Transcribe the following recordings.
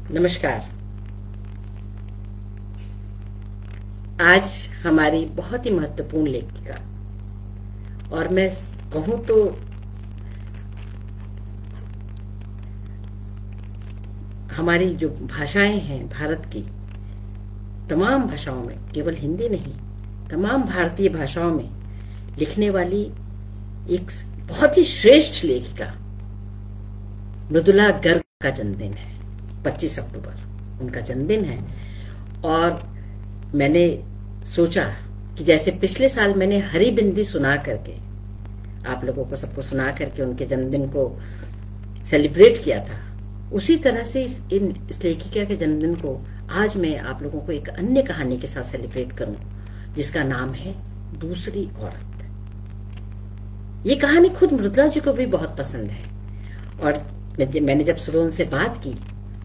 नमस्कार। आज हमारी बहुत ही महत्वपूर्ण लेखिका और मैं कहूं तो हमारी जो भाषाएं हैं भारत की तमाम भाषाओं में, केवल हिंदी नहीं, तमाम भारतीय भाषाओं में लिखने वाली एक बहुत ही श्रेष्ठ लेखिका मृदुला गर्ग का जन्मदिन है। 25 अक्टूबर उनका जन्मदिन है और मैंने सोचा कि जैसे पिछले साल मैंने हरी बिंदी सुना करके आप लोगों को सबको सुना करके उनके जन्मदिन को सेलिब्रेट किया था, उसी तरह से इस लेखिका के जन्मदिन को आज मैं आप लोगों को एक अन्य कहानी के साथ सेलिब्रेट करूं जिसका नाम है दूसरी औरत। ये कहानी खुद मृदुला जी को भी बहुत पसंद है और मैंने जब सुबह उनसे बात की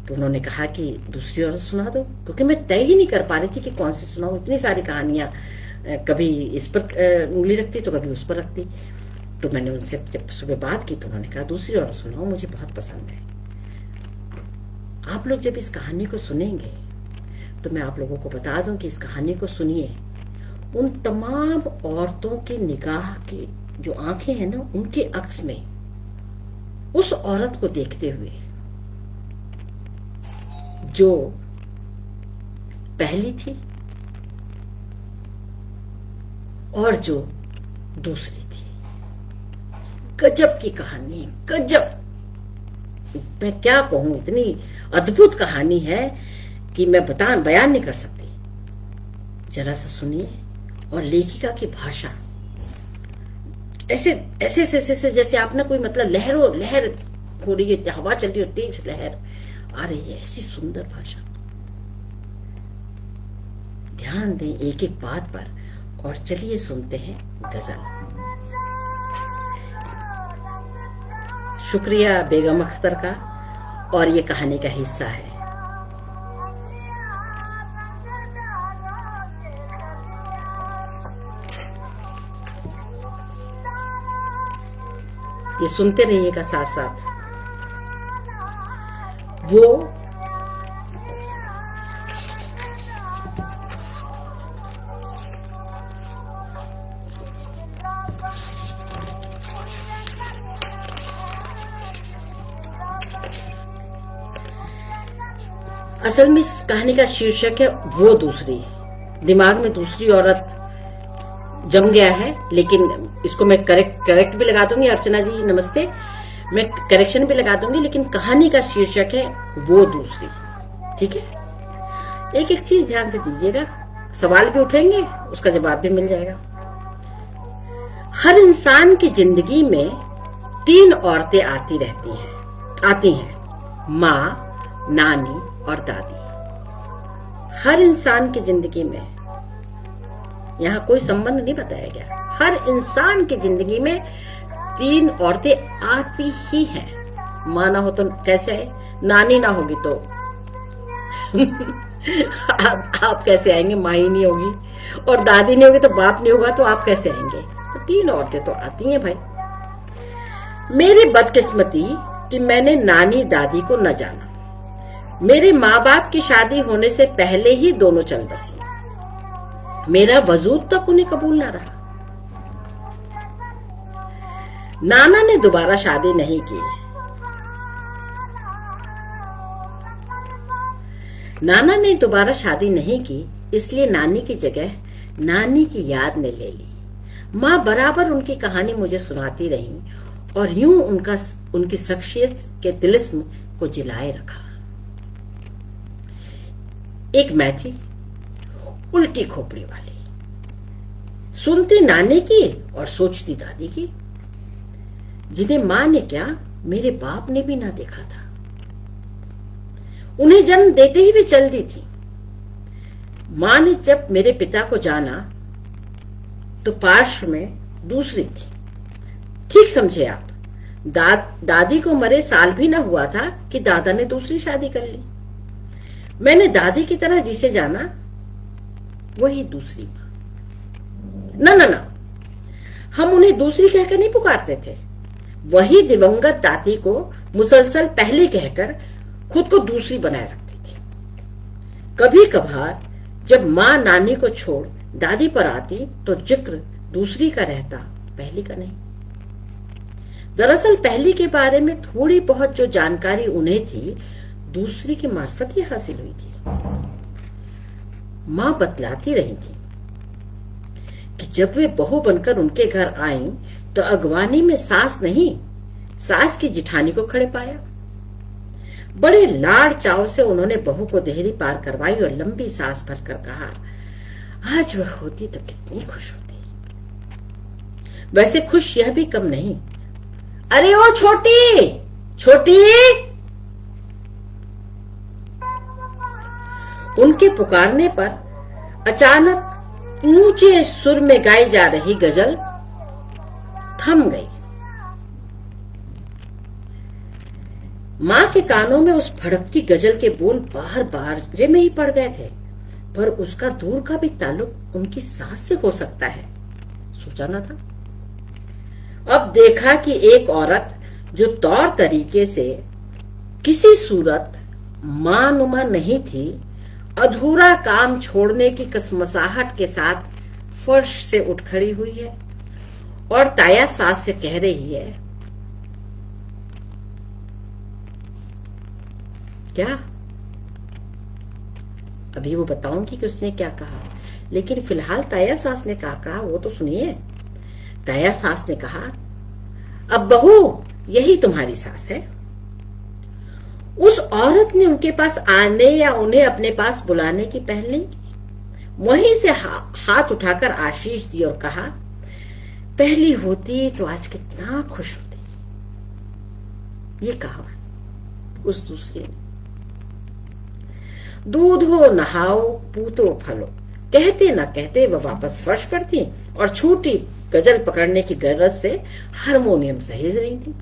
तो उन्होंने कहा कि दूसरी औरत सुना दो, क्योंकि मैं तय ही नहीं कर पा रही थी कि कौन सी सुनाऊं। इतनी सारी कहानियां, कभी इस पर उंगली रखती तो कभी उस पर रखती। तो मैंने उनसे जब सुबह बात की तो उन्होंने कहा दूसरी औरत सुनाओ, मुझे बहुत पसंद है। आप लोग जब इस कहानी को सुनेंगे तो मैं आप लोगों को बता दूं कि इस कहानी को सुनिए उन तमाम औरतों की निगाह की जो आंखें हैं ना, उनके अक्स में उस औरत को देखते हुए जो पहली थी और जो दूसरी थी। गजब की कहानी, गजब। मैं क्या कहूं, इतनी अद्भुत कहानी है कि मैं बयान नहीं कर सकती। जरा सा सुनिए। और लेखिका की भाषा ऐसे ऐसे ऐसे जैसे आपने कोई मतलब लहर हो रही है, हवा चल रही है, तेज लहर आ रही है, ऐसी सुंदर भाषा। ध्यान दें एक एक बात पर और चलिए सुनते हैं गजल। शुक्रिया बेगम अख्तर का, और ये कहानी का हिस्सा है। ये सुनते रहिएगा साथ साथ। वो असल में इस कहानी का शीर्षक है वो दूसरी। दिमाग में दूसरी औरत जम गया है, लेकिन इसको मैं करेक्ट भी लगा दूंगी। अर्चना जी नमस्ते, मैं करेक्शन भी लगा दूंगी, लेकिन कहानी का शीर्षक है वो दूसरी। ठीक है, एक एक चीज ध्यान से दीजिएगा, सवाल भी उठेंगे, उसका जवाब भी मिल जाएगा। हर इंसान की जिंदगी में 3 औरतें आती हैं, माँ, नानी और दादी। हर इंसान की जिंदगी में, यहाँ कोई संबंध नहीं बताया गया, हर इंसान की जिंदगी में 3 औरतें आती ही हैं। माँ ना हो तो कैसे आए, नानी ना होगी तो आप कैसे आएंगे, माँ ही नहीं होगी, और दादी नहीं होगी तो बाप नहीं होगा, तो आप कैसे आएंगे। तो 3 औरतें तो आती हैं भाई। मेरी बदकिस्मती कि मैंने नानी दादी को न जाना। मेरे माँ बाप की शादी होने से पहले ही दोनों चल बसी। मेरा वजूद तक उन्हें कबूल ना रहा। नाना ने दोबारा शादी नहीं की। नाना ने दोबारा शादी नहीं की, इसलिए नानी की जगह नानी की याद ने ले ली। माँ बराबर उनकी कहानी मुझे सुनाती रही और यूं उनकी शख्सियत के तिलिस्म को जिलाए रखा। एक मैं थी, उल्टी खोपड़ी वाली, सुनती नानी की और सोचती दादी की, जिन्हें मां ने क्या मेरे बाप ने भी ना देखा था। उन्हें जन्म देते ही वे चल दी थी। मां ने जब मेरे पिता को जाना तो पार्श्व में दूसरी थी। ठीक समझे आप, दादी को मरे साल भी ना हुआ था कि दादा ने दूसरी शादी कर ली। मैंने दादी की तरह जिसे जाना वही दूसरी मां। ना, हम उन्हें दूसरी कहकर नहीं पुकारते थे। वही दिवंगत दादी को मुसलसल पहले कहकर खुद को दूसरी बनाए रखती थी। कभी कभार जब माँ नानी को छोड़ दादी पर आती तो जिक्र दूसरी का रहता, पहली का नहीं। दरअसल पहली के बारे में थोड़ी बहुत जो जानकारी उन्हें थी, दूसरी की मार्फत ही हासिल हुई थी। माँ बतलाती रही थी कि जब वे बहू बनकर उनके घर आईं तो अगवानी में सास नहीं, सास की जिठानी को खड़े पाया। बड़े लाड़ चाव से उन्होंने बहू को देहरी पार करवाई और लंबी सांस भरकर कहा, आज वह होती तो कितनी खुश होती। वैसे खुश यह भी कम नहीं। अरे ओ छोटी छोटी, उनके पुकारने पर अचानक ऊंचे सुर में गाई जा रही गजल थम गई। मां के कानों में उस भड़कती गजल के बोल बार बार जे में ही पड़ गए थे, पर उसका दूर का भी ताल्लुक उनकी सास से हो सकता है, सोचा ना था। अब देखा कि एक औरत जो तौर तरीके से किसी सूरत मानुमा नहीं थी, अधूरा काम छोड़ने की कसमसाहट के साथ फर्श से उठ खड़ी हुई है और ताया सास से कह रही है, क्या? अभी वो बताऊंगी कि उसने क्या कहा, लेकिन फिलहाल ताया सास ने क्या कहा वो तो सुनिए। ताया सास ने कहा, अब बहू यही तुम्हारी सास है। उस औरत ने उनके पास आने या उन्हें अपने पास बुलाने की पहल नहीं की। वहीं से हाथ उठाकर आशीष दी और कहा, पहली होती तो आज कितना खुश होती। ये कहा उस दूसरी ने। दूधो नहाओ पूतो फलो, कहते न कहते वह वापस फर्श पर थी और छूटी गजल पकड़ने की गरज से हारमोनियम सहेज रही थी।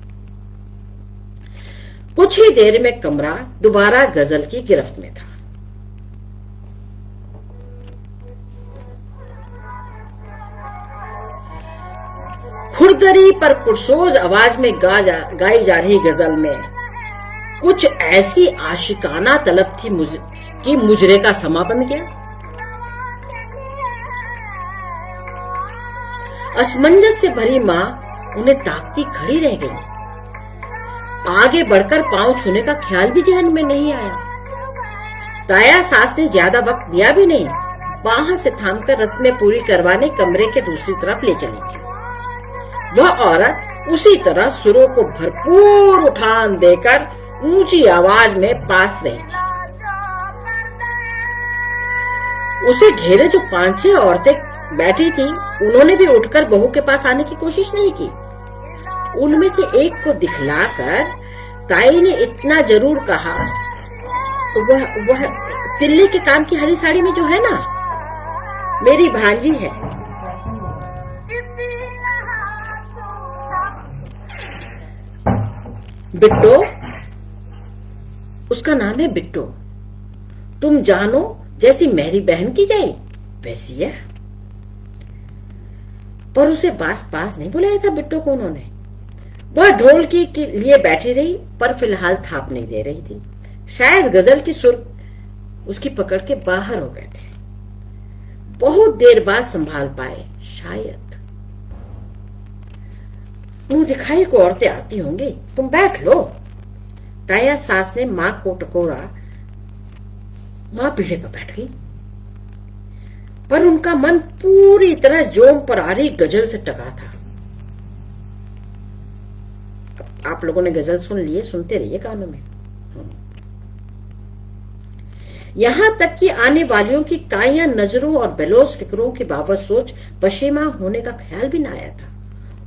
कुछ ही देर में कमरा दोबारा गजल की गिरफ्त में था। खुरदरी पर पुरसोज आवाज में गाई जा रही गजल में कुछ ऐसी आशिकाना तलब थी कि मुजरे का समा बन गया। असमंजस से भरी मां उन्हें ताकती खड़ी रह गई। आगे बढ़कर पांव छूने का ख्याल भी जहन में नहीं आया। ताया सास ने ज्यादा वक्त दिया भी नहीं, बाह से थामकर रस्में पूरी करवाने कमरे के दूसरी तरफ ले चली थी। वह औरत उसी तरह सुरों को भरपूर उठान देकर ऊंची आवाज में पास रही थी। उसे घेरे जो 5-6 औरतें बैठी थी, उन्होंने भी उठकर बहू के पास आने की कोशिश नहीं की। उनमें से एक को दिखलाकर ताई ने इतना जरूर कहा, वह तिल्ली के काम की हरी साड़ी में जो है ना, मेरी भांजी है। बिट्टो, उसका नाम है बिट्टो। तुम जानो जैसी मेरी बहन की जाए वैसी है। पर उसे पास नहीं बुलाया था बिट्टो को उन्होंने। वह ढोलकी के लिए बैठी रही, पर फिलहाल थाप नहीं दे रही थी। शायद गजल की सुर उसकी पकड़ के बाहर हो गए थे। बहुत देर बाद संभाल पाए शायद। मुंह दिखाई को औरतें आती होंगी, तुम बैठ लो। ताया सास ने मां को टकोरा। मां पीढ़े पर बैठ गई, पर उनका मन पूरी तरह जोम पर आ रही गजल से टका था। आप लोगों ने गजल सुन लिए, सुनते रहिए कानों में। यहां तक कि आने वालियों की काया नजरों और बेलोस फिक्रों की बाबत सोच पशेमा होने का ख्याल भी न आया था।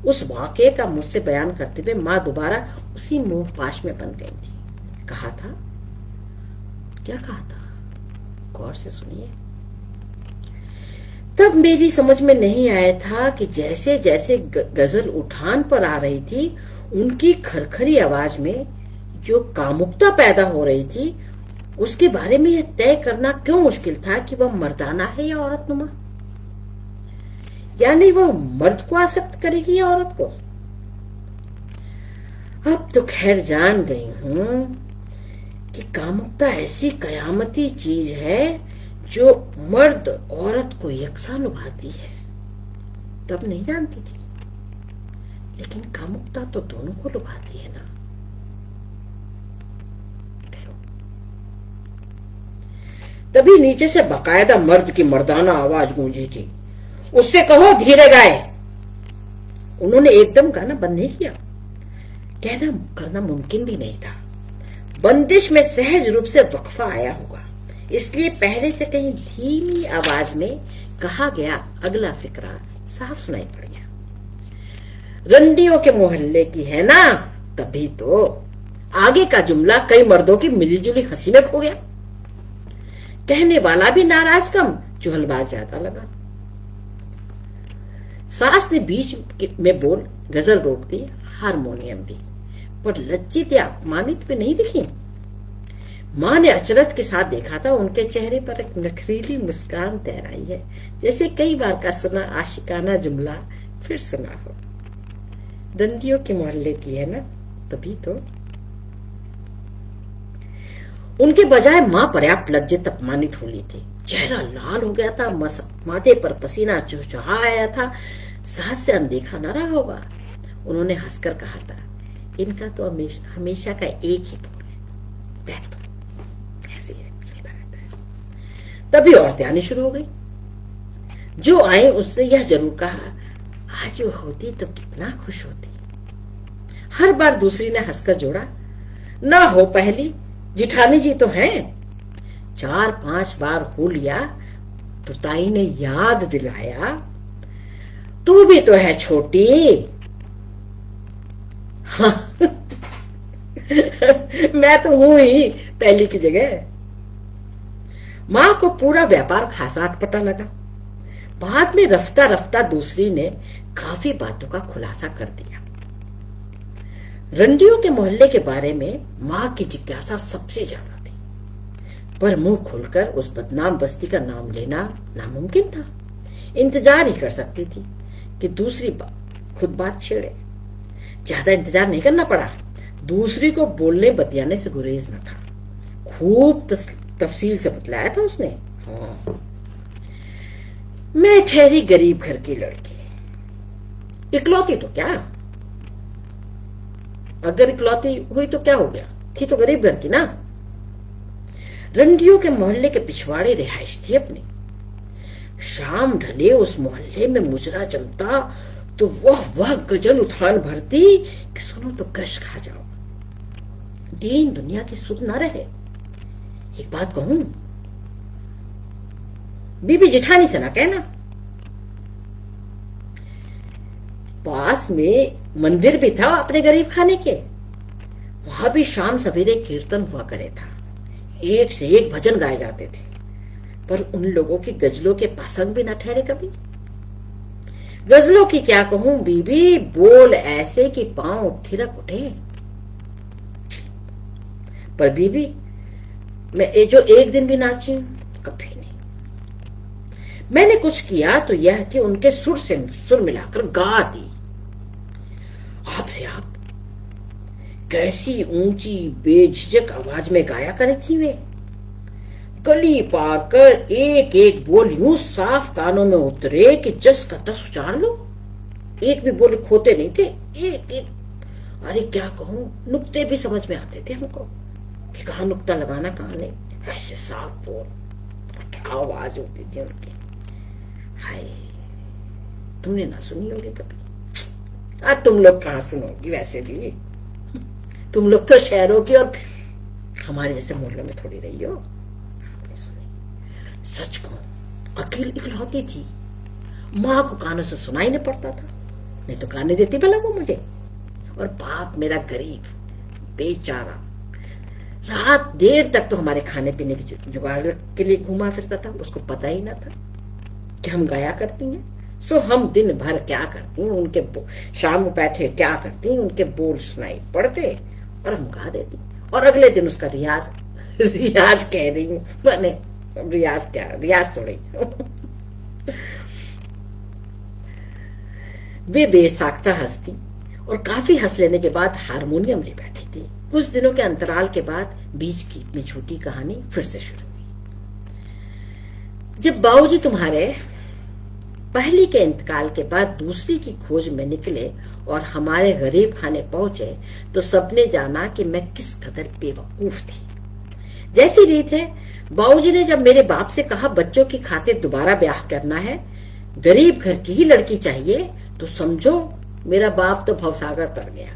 उस वाकये का मुझसे बयान करते हुए मां दोबारा उसी मुंह पाश में बन गई थी। कहा था, क्या कहा था? गौर से सुनिए। तब मेरी समझ में नहीं आया था कि जैसे जैसे गजल उठान पर आ रही थी, उनकी खरखरी आवाज में जो कामुकता पैदा हो रही थी, उसके बारे में यह तय करना क्यों मुश्किल था कि वह मर्दाना है या औरतनुमा। यानी वह मर्द को आसक्त करेगी या औरत को। अब तो खैर जान गई हूं कि कामुकता ऐसी कयामती चीज है जो मर्द औरत को यकसा लुभाती है। तब नहीं जानती थी, लेकिन कामुकता तो दोनों को लुभाती है ना। तभी नीचे से बाकायदा मर्द की मर्दाना आवाज गूंजी थी, उससे कहो धीरे गाए। उन्होंने एकदम गाना बंद नहीं किया, कहना करना मुमकिन भी नहीं था। बंदिश में सहज रूप से वक्फा आया होगा, इसलिए पहले से कहीं धीमी आवाज में कहा गया अगला फिक्रा साफ सुनाई पड़ गया। रंडियों के मोहल्ले की है ना, तभी तो आगे का जुमला कई मर्दों की मिलीजुली हंसी में खो गया। कहने वाला भी नाराज कम, चुहलबाज ज्यादा लगा। सास ने बीच में बोल गजल रोक दी, हारमोनियम भी, पर लज्जित या अपमानित भी नहीं दिखी। मां ने अचरज के साथ देखा था, उनके चेहरे पर एक नखरीली मुस्कान तैराई है, जैसे कई बार का सुना आशिकाना जुमला फिर सुना हो। रंडियों के मोहल्ले की है ना, तभी तो। उनके बजाय मां पर्याप्त लज्जित अपमानित हो ली थी। चेहरा लाल हो गया था, माथे पर पसीना चुहचुहा आया था। सास से अनदेखा न रहा होगा। उन्होंने हंसकर कहा था, इनका तो हमेशा का एक ही बोल है, बैठ तो ऐसे ही चलता रहता है। तभी औरतें आनी शुरू हो गई। जो आए उसने यह जरूर कहा, आज वो होती तो कितना खुश होती। हर बार दूसरी ने हंसकर जोड़ा, ना हो पहली जिठानी जी तो हैं। 4-5 बार हो लिया तो ताई ने याद दिलाया, तू भी तो है छोटी। हाँ मैं तो हूं ही पहली की जगह। मां को पूरा व्यापार खासा अटपटा लगा। बाद में रफ्ता रफ्ता दूसरी ने काफी बातों का खुलासा कर दिया। रंडियों के मोहल्ले के बारे में मां की जिज्ञासा सबसे ज्यादा थी, पर मुंह खोलकर उस बदनाम बस्ती का नाम लेना नामुमकिन था। इंतजार ही कर सकती थी कि दूसरी खुद बात छेड़े। ज्यादा इंतजार नहीं करना पड़ा। दूसरी को बोलने बतियाने से गुरेज न था। खूब तफसील से बतलाया था उसने। हाँ, मैं ठहरी गरीब घर की लड़की, इकलौती तो क्या, अगर इकलौती हुई तो क्या हो गया, थी तो गरीब घर की ना। रंडियों के मोहल्ले के पिछवाड़े रिहाइश थी अपनी। शाम ढले उस मोहल्ले में मुजरा जमता तो वह गजल उठान भरती कि सुनो तो गश खा जाओ। दीन दुनिया की सुध न रहे। एक बात कहूं, बीबी जेठानी से ना कहना। पास में मंदिर भी था अपने गरीब खाने के, वहां भी शाम सवेरे कीर्तन हुआ करे था। एक से एक भजन गाए जाते थे, पर उन लोगों की गजलों के प्रसंग भी न ठहरे कभी। गजलों की क्या कहूं बीबी, बोल ऐसे कि पांव थिरक उठे। पर बीबी मैं जो एक दिन भी नाची कभी नहीं। मैंने कुछ किया तो यह कि उनके सुर से सुर मिलाकर गा दी। आपसे आप कैसी ऊंची बेझिझक आवाज में गाया करे थी वे। गली पार कर एक एक बोल यूं साफ कानों में उतरे कि जस का तस उचार लो। एक भी बोल खोते नहीं थे, एक एक। अरे क्या कहूं, नुक्ते भी समझ में आते थे हमको कि कहां नुक्ता लगाना कहां नहीं। ऐसे साफ बोल, क्या आवाज होती थी उनकी। हाय, तुमने ना सुनी होगी कभी। तुम लोग कहां सुनोगी, वैसे भी तुम लोग तो शहरों की और हमारे जैसे मोहल्लों में थोड़ी रही हो। आपने सुनी। सच कहूं अकेली इकलौती थी, मां को कानों से सुनाई नहीं पड़ता था, नहीं तो गाने देती भला वो मुझे। और बाप मेरा गरीब बेचारा रात देर तक तो हमारे खाने पीने की जुगाड़ के लिए घूमा फिरता था। उसको पता ही ना था कि हम गाया करती हैं। सो हम दिन भर क्या करती हैं, उनके शाम बैठे क्या करती हैं, उनके बोल सुनाई पड़ते और हम गा देती। और अगले दिन उसका रियाज कह रही हूँ मैंने, रियाज क्या, रियाज थोड़ी। वे बेसाख्ता हंसती और काफी हंस लेने के बाद हारमोनियम ले बैठी थी। कुछ दिनों के अंतराल के बाद बीच की अपनी छोटी कहानी फिर से शुरू हुई। जब बाबूजी तुम्हारे पहली के इंतकाल के बाद दूसरी की खोज में निकले और हमारे गरीब खाने पहुंचे तो सबने जाना कि मैं किस कदर बेवकूफ थी। जैसी रीत है, बाबूजी ने जब मेरे बाप से कहा बच्चों की खातिर दोबारा ब्याह करना है, गरीब घर की ही लड़की चाहिए, तो समझो मेरा बाप तो भवसागर तर गया।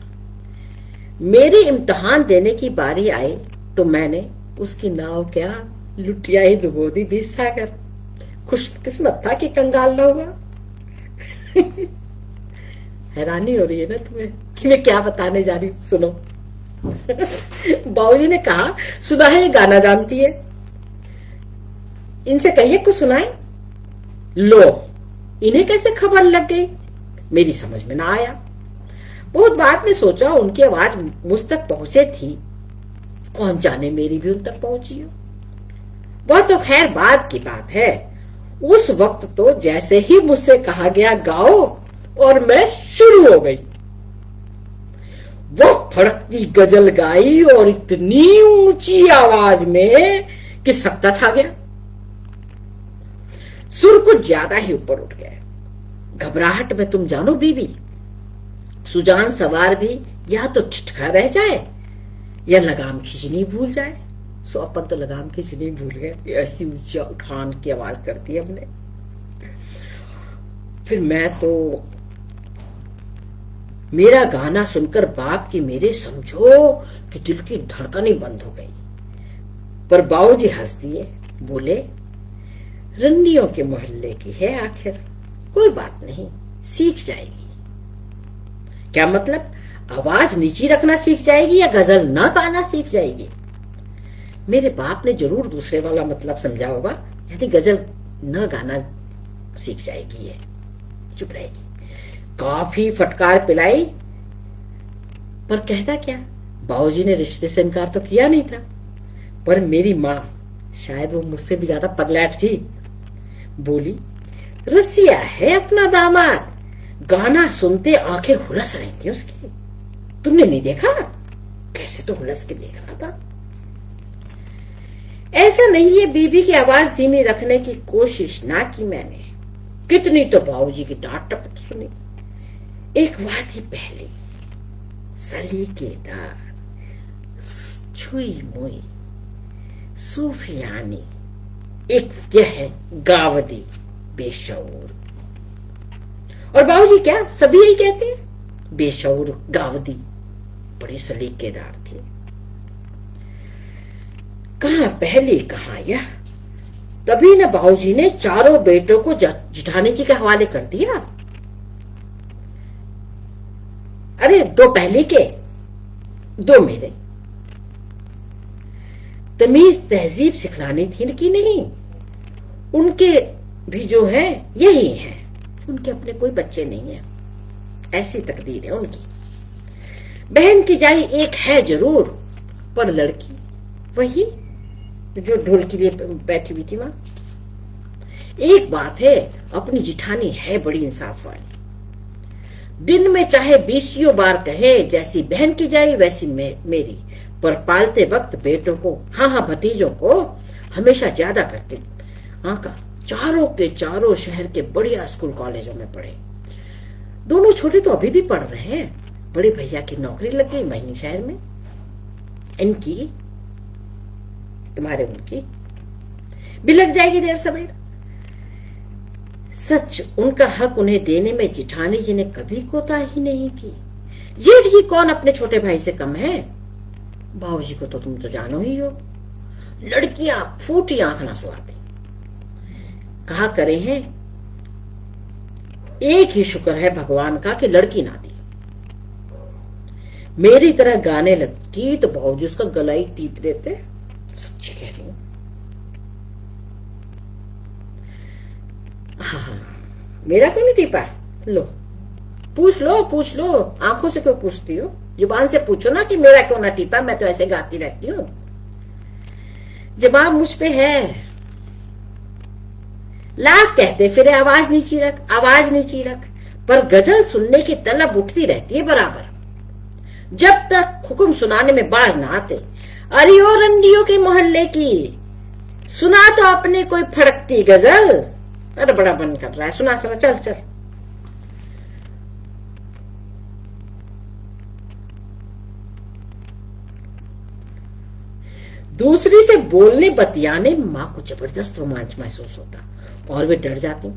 मेरी इम्तिहान देने की बारी आई तो मैंने उसकी नाव क्या लुटिया ही डुबो दी 20 सागर। खुशकिस्मत था कि कंगाल न हुआ। हैरानी हो रही है ना तुम्हें कि मैं क्या बताने जा रही हूँ? सुनो। बाबूजी ने कहा सुना है ये गाना जानती है, इनसे कहिए कुछ सुनाए। लो, इन्हें कैसे खबर लग गई? मेरी समझ में ना आया। बहुत बाद में सोचा उनकी आवाज मुझ तक पहुंचे थी, कौन जाने मेरी भी उन तक पहुंची हो। वह तो खैर बाद की बात है। उस वक्त तो जैसे ही मुझसे कहा गया गाओ और मैं शुरू हो गई। वो फड़कती गजल गाई और इतनी ऊंची आवाज में कि सख्ता छा गया। सुर कुछ ज्यादा ही ऊपर उठ गए। घबराहट में तुम जानो बीबी, सुजान सवार भी या तो ठिठका रह जाए या लगाम खींचनी भूल जाए। सो अपन तो लगाम खींचनी भूल गए, ऐसी ऊंचा उठान की आवाज करती है हमने। फिर मैं तो मेरा गाना सुनकर बाप की मेरे समझो कि दिल की धड़कन ही बंद हो गई। पर बाबूजी हंस दिए, बोले रंडियों के मोहल्ले की है आखिर, कोई बात नहीं, सीख जाएगी। क्या मतलब? आवाज नीची रखना सीख जाएगी या गजल न गाना सीख जाएगी? मेरे बाप ने जरूर दूसरे वाला मतलब समझा होगा, यानी गजल न गाना सीख जाएगी। ये चुप रहेगी। काफी फटकार पिलाई, पर कहता क्या? बाबूजी ने रिश्ते से इनकार तो किया नहीं था, पर मेरी माँ, शायद वो मुझसे भी ज्यादा पगलैट थी, बोली रसिया है अपना दामाद, गाना सुनते आंखें हुलस रही थी उसकी। तुमने नहीं देखा? कैसे तो हुलस के देख रहा था। ऐसा नहीं है बीबी की आवाज धीमी रखने की कोशिश ना की मैंने, कितनी तो बाबूजी की डांट टपट सुनी। एक वादी पहली सलीकेदार छुई मुई सूफियानी, एक यह है गावदी बेशऊर। और बाबूजी क्या सभी यही कहते हैं, बेशऊर गावदी, बड़ी सलीकेदार थी। कहां पहली कहां यह। तभी न बाबूजी ने चारों बेटों को जिठानी जी के हवाले कर दिया। अरे 2 पहली के, 2 मेरे। तमीज तहजीब सिखलानी थी कि नहीं, उनके भी जो है यही है, उनके अपने कोई बच्चे नहीं है, ऐसी तकदीर है उनकी। बहन की जाई एक है जरूर, पर लड़की वही जो ढोल के लिए बैठी हुई थी वहां। एक बात है, अपनी जिठानी है बड़ी इंसाफ वाली। दिन में चाहे 20 बार कहे जैसी बहन की जाई वैसी मेरी, पर पालते वक्त बेटों को, हाँ भतीजों को हमेशा ज्यादा करते आका। चारों के चारों शहर के बढ़िया स्कूल कॉलेजों में पढ़े। दोनों छोटे तो अभी भी पढ़ रहे हैं। बड़े भैया की नौकरी लग गई वहीं शहर में, इनकी तुम्हारे उनकी भी लग जाएगी देर सवेर। सच उनका हक उन्हें देने में जिठानी जी ने कभी कोताही नहीं की। जेठ जी कौन अपने छोटे भाई से कम है? बाबूजी को तो तुम तो जानो ही हो, लड़कियां फूटी आंख ना सुहाती। कहा करे हैं, एक ही शुक्र है भगवान का कि लड़की ना दी। मेरी तरह गाने लगती तो बाबूजी उसका गला ही टीप देते। सच्ची कह रही हूं। हाँ, मेरा क्यों नहीं टीपा? लो पूछ लो, आंखों से क्यों पूछती हो? जुबान से पूछो ना कि मेरा क्यों ना टीपा, मैं तो ऐसे गाती रहती हूं। जवाब मुझ पे है। लाख कहते फिर आवाज नीची रख, आवाज नीची रख, पर गजल सुनने की तलब उठती रहती है बराबर। जब तक हुक्म सुनाने में बाज ना आते। अरे ओ रंडियों के मोहल्ले की, सुना तो आपने कोई फड़कती गजल। अरे बड़ा बन कर रहा है, सुना सुना, चल चल। दूसरी से बोलने बतियाने मां को जबरदस्त रोमांच महसूस होता और वे डर जाती।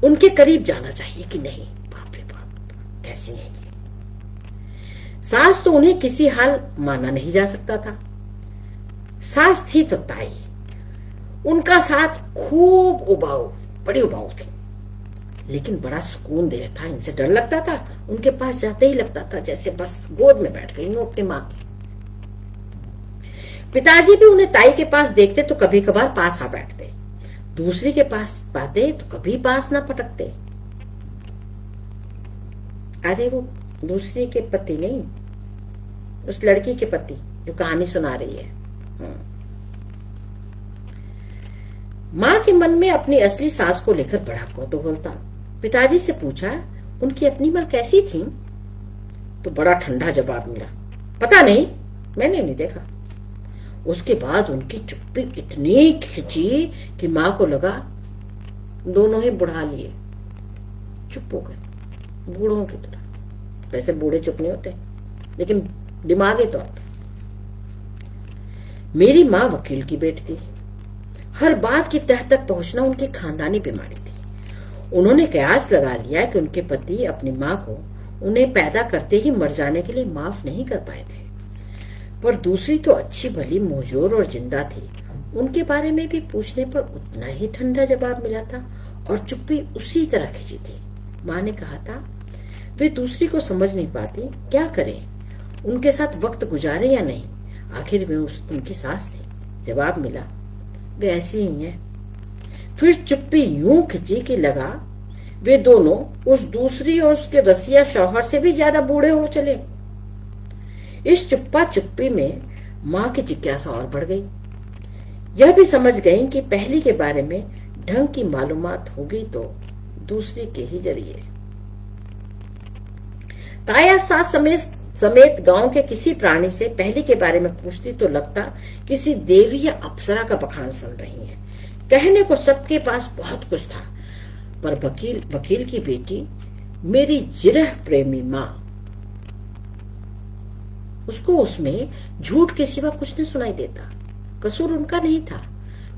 उनके करीब जाना चाहिए कि नहीं। बाप रे बाप, कैसी है ये। सास तो उन्हें किसी हाल माना नहीं जा सकता था। सास थी तो ताई, उनका साथ खूब उबाऊ, बड़ी उबाऊ थी, लेकिन बड़ा सुकून देह था। इनसे डर लगता था, उनके पास जाते ही लगता था जैसे बस गोद में बैठ गई हूं अपनी मां की। पिताजी भी उन्हें ताई के पास देखते तो कभी कभार पास आ बैठते, दूसरी के पास पाते तो कभी पास ना पटकते। अरे वो दूसरी के पति नहीं, उस लड़की के पति जो कहानी सुना रही है। मां के मन में अपनी असली सास को लेकर बड़ा कौतूहल था। पिताजी से पूछा, उनकी अपनी मां कैसी थी? तो बड़ा ठंडा जवाब मिला, पता नहीं, मैंने नहीं देखा। उसके बाद उनकी चुप्पी इतनी खिंची कि मां को लगा दोनों ही बुढ़ा लिए, चुप हो गए बूढ़ों की तरह। वैसे बूढ़े चुप नहीं होते, लेकिन दिमागी तौर पर। मेरी मां वकील की बेटी थी। हर बात की तह तक पहुंचना उनकी खानदानी बीमारी थी। उन्होंने कयास लगा लिया कि उनके पति अपनी मां को उन्हें पैदा करते ही मर जाने के लिए माफ नहीं कर पाए थे। पर दूसरी तो अच्छी भली मुंहजोर और जिंदा थी। उनके बारे में भी पूछने पर उतना ही ठंडा जवाब मिला था और चुप्पी उसी तरह खिंची थी। मां ने कहा था, वे दूसरी को समझ नहीं पाती, क्या करें, उनके साथ वक्त गुजारे या नहीं, आखिर वे उनकी सास थी। जवाब मिला, वे ऐसी ही हैं। फिर चुप्पी यूं खिंची कि लगा वे दोनों उस दूसरी और उसके रसिया शौहर से भी ज्यादा बूढ़े हो चले। इस चुप्पा चुप्पी में मां की जिज्ञासा और बढ़ गई। यह भी समझ गई कि पहली के बारे में ढंग की मालूमात होगी तो दूसरी के ही जरिए। ताया सास समेत गांव के किसी प्राणी से पहली के बारे में पूछती तो लगता किसी देवी या अप्सरा का बखान सुन रही है। कहने को सबके पास बहुत कुछ था, पर वकील की बेटी, मेरी जिरह प्रेमी मां, उसको उसमें झूठ के सिवा कुछ नहीं सुनाई देता। कसूर उनका नहीं था।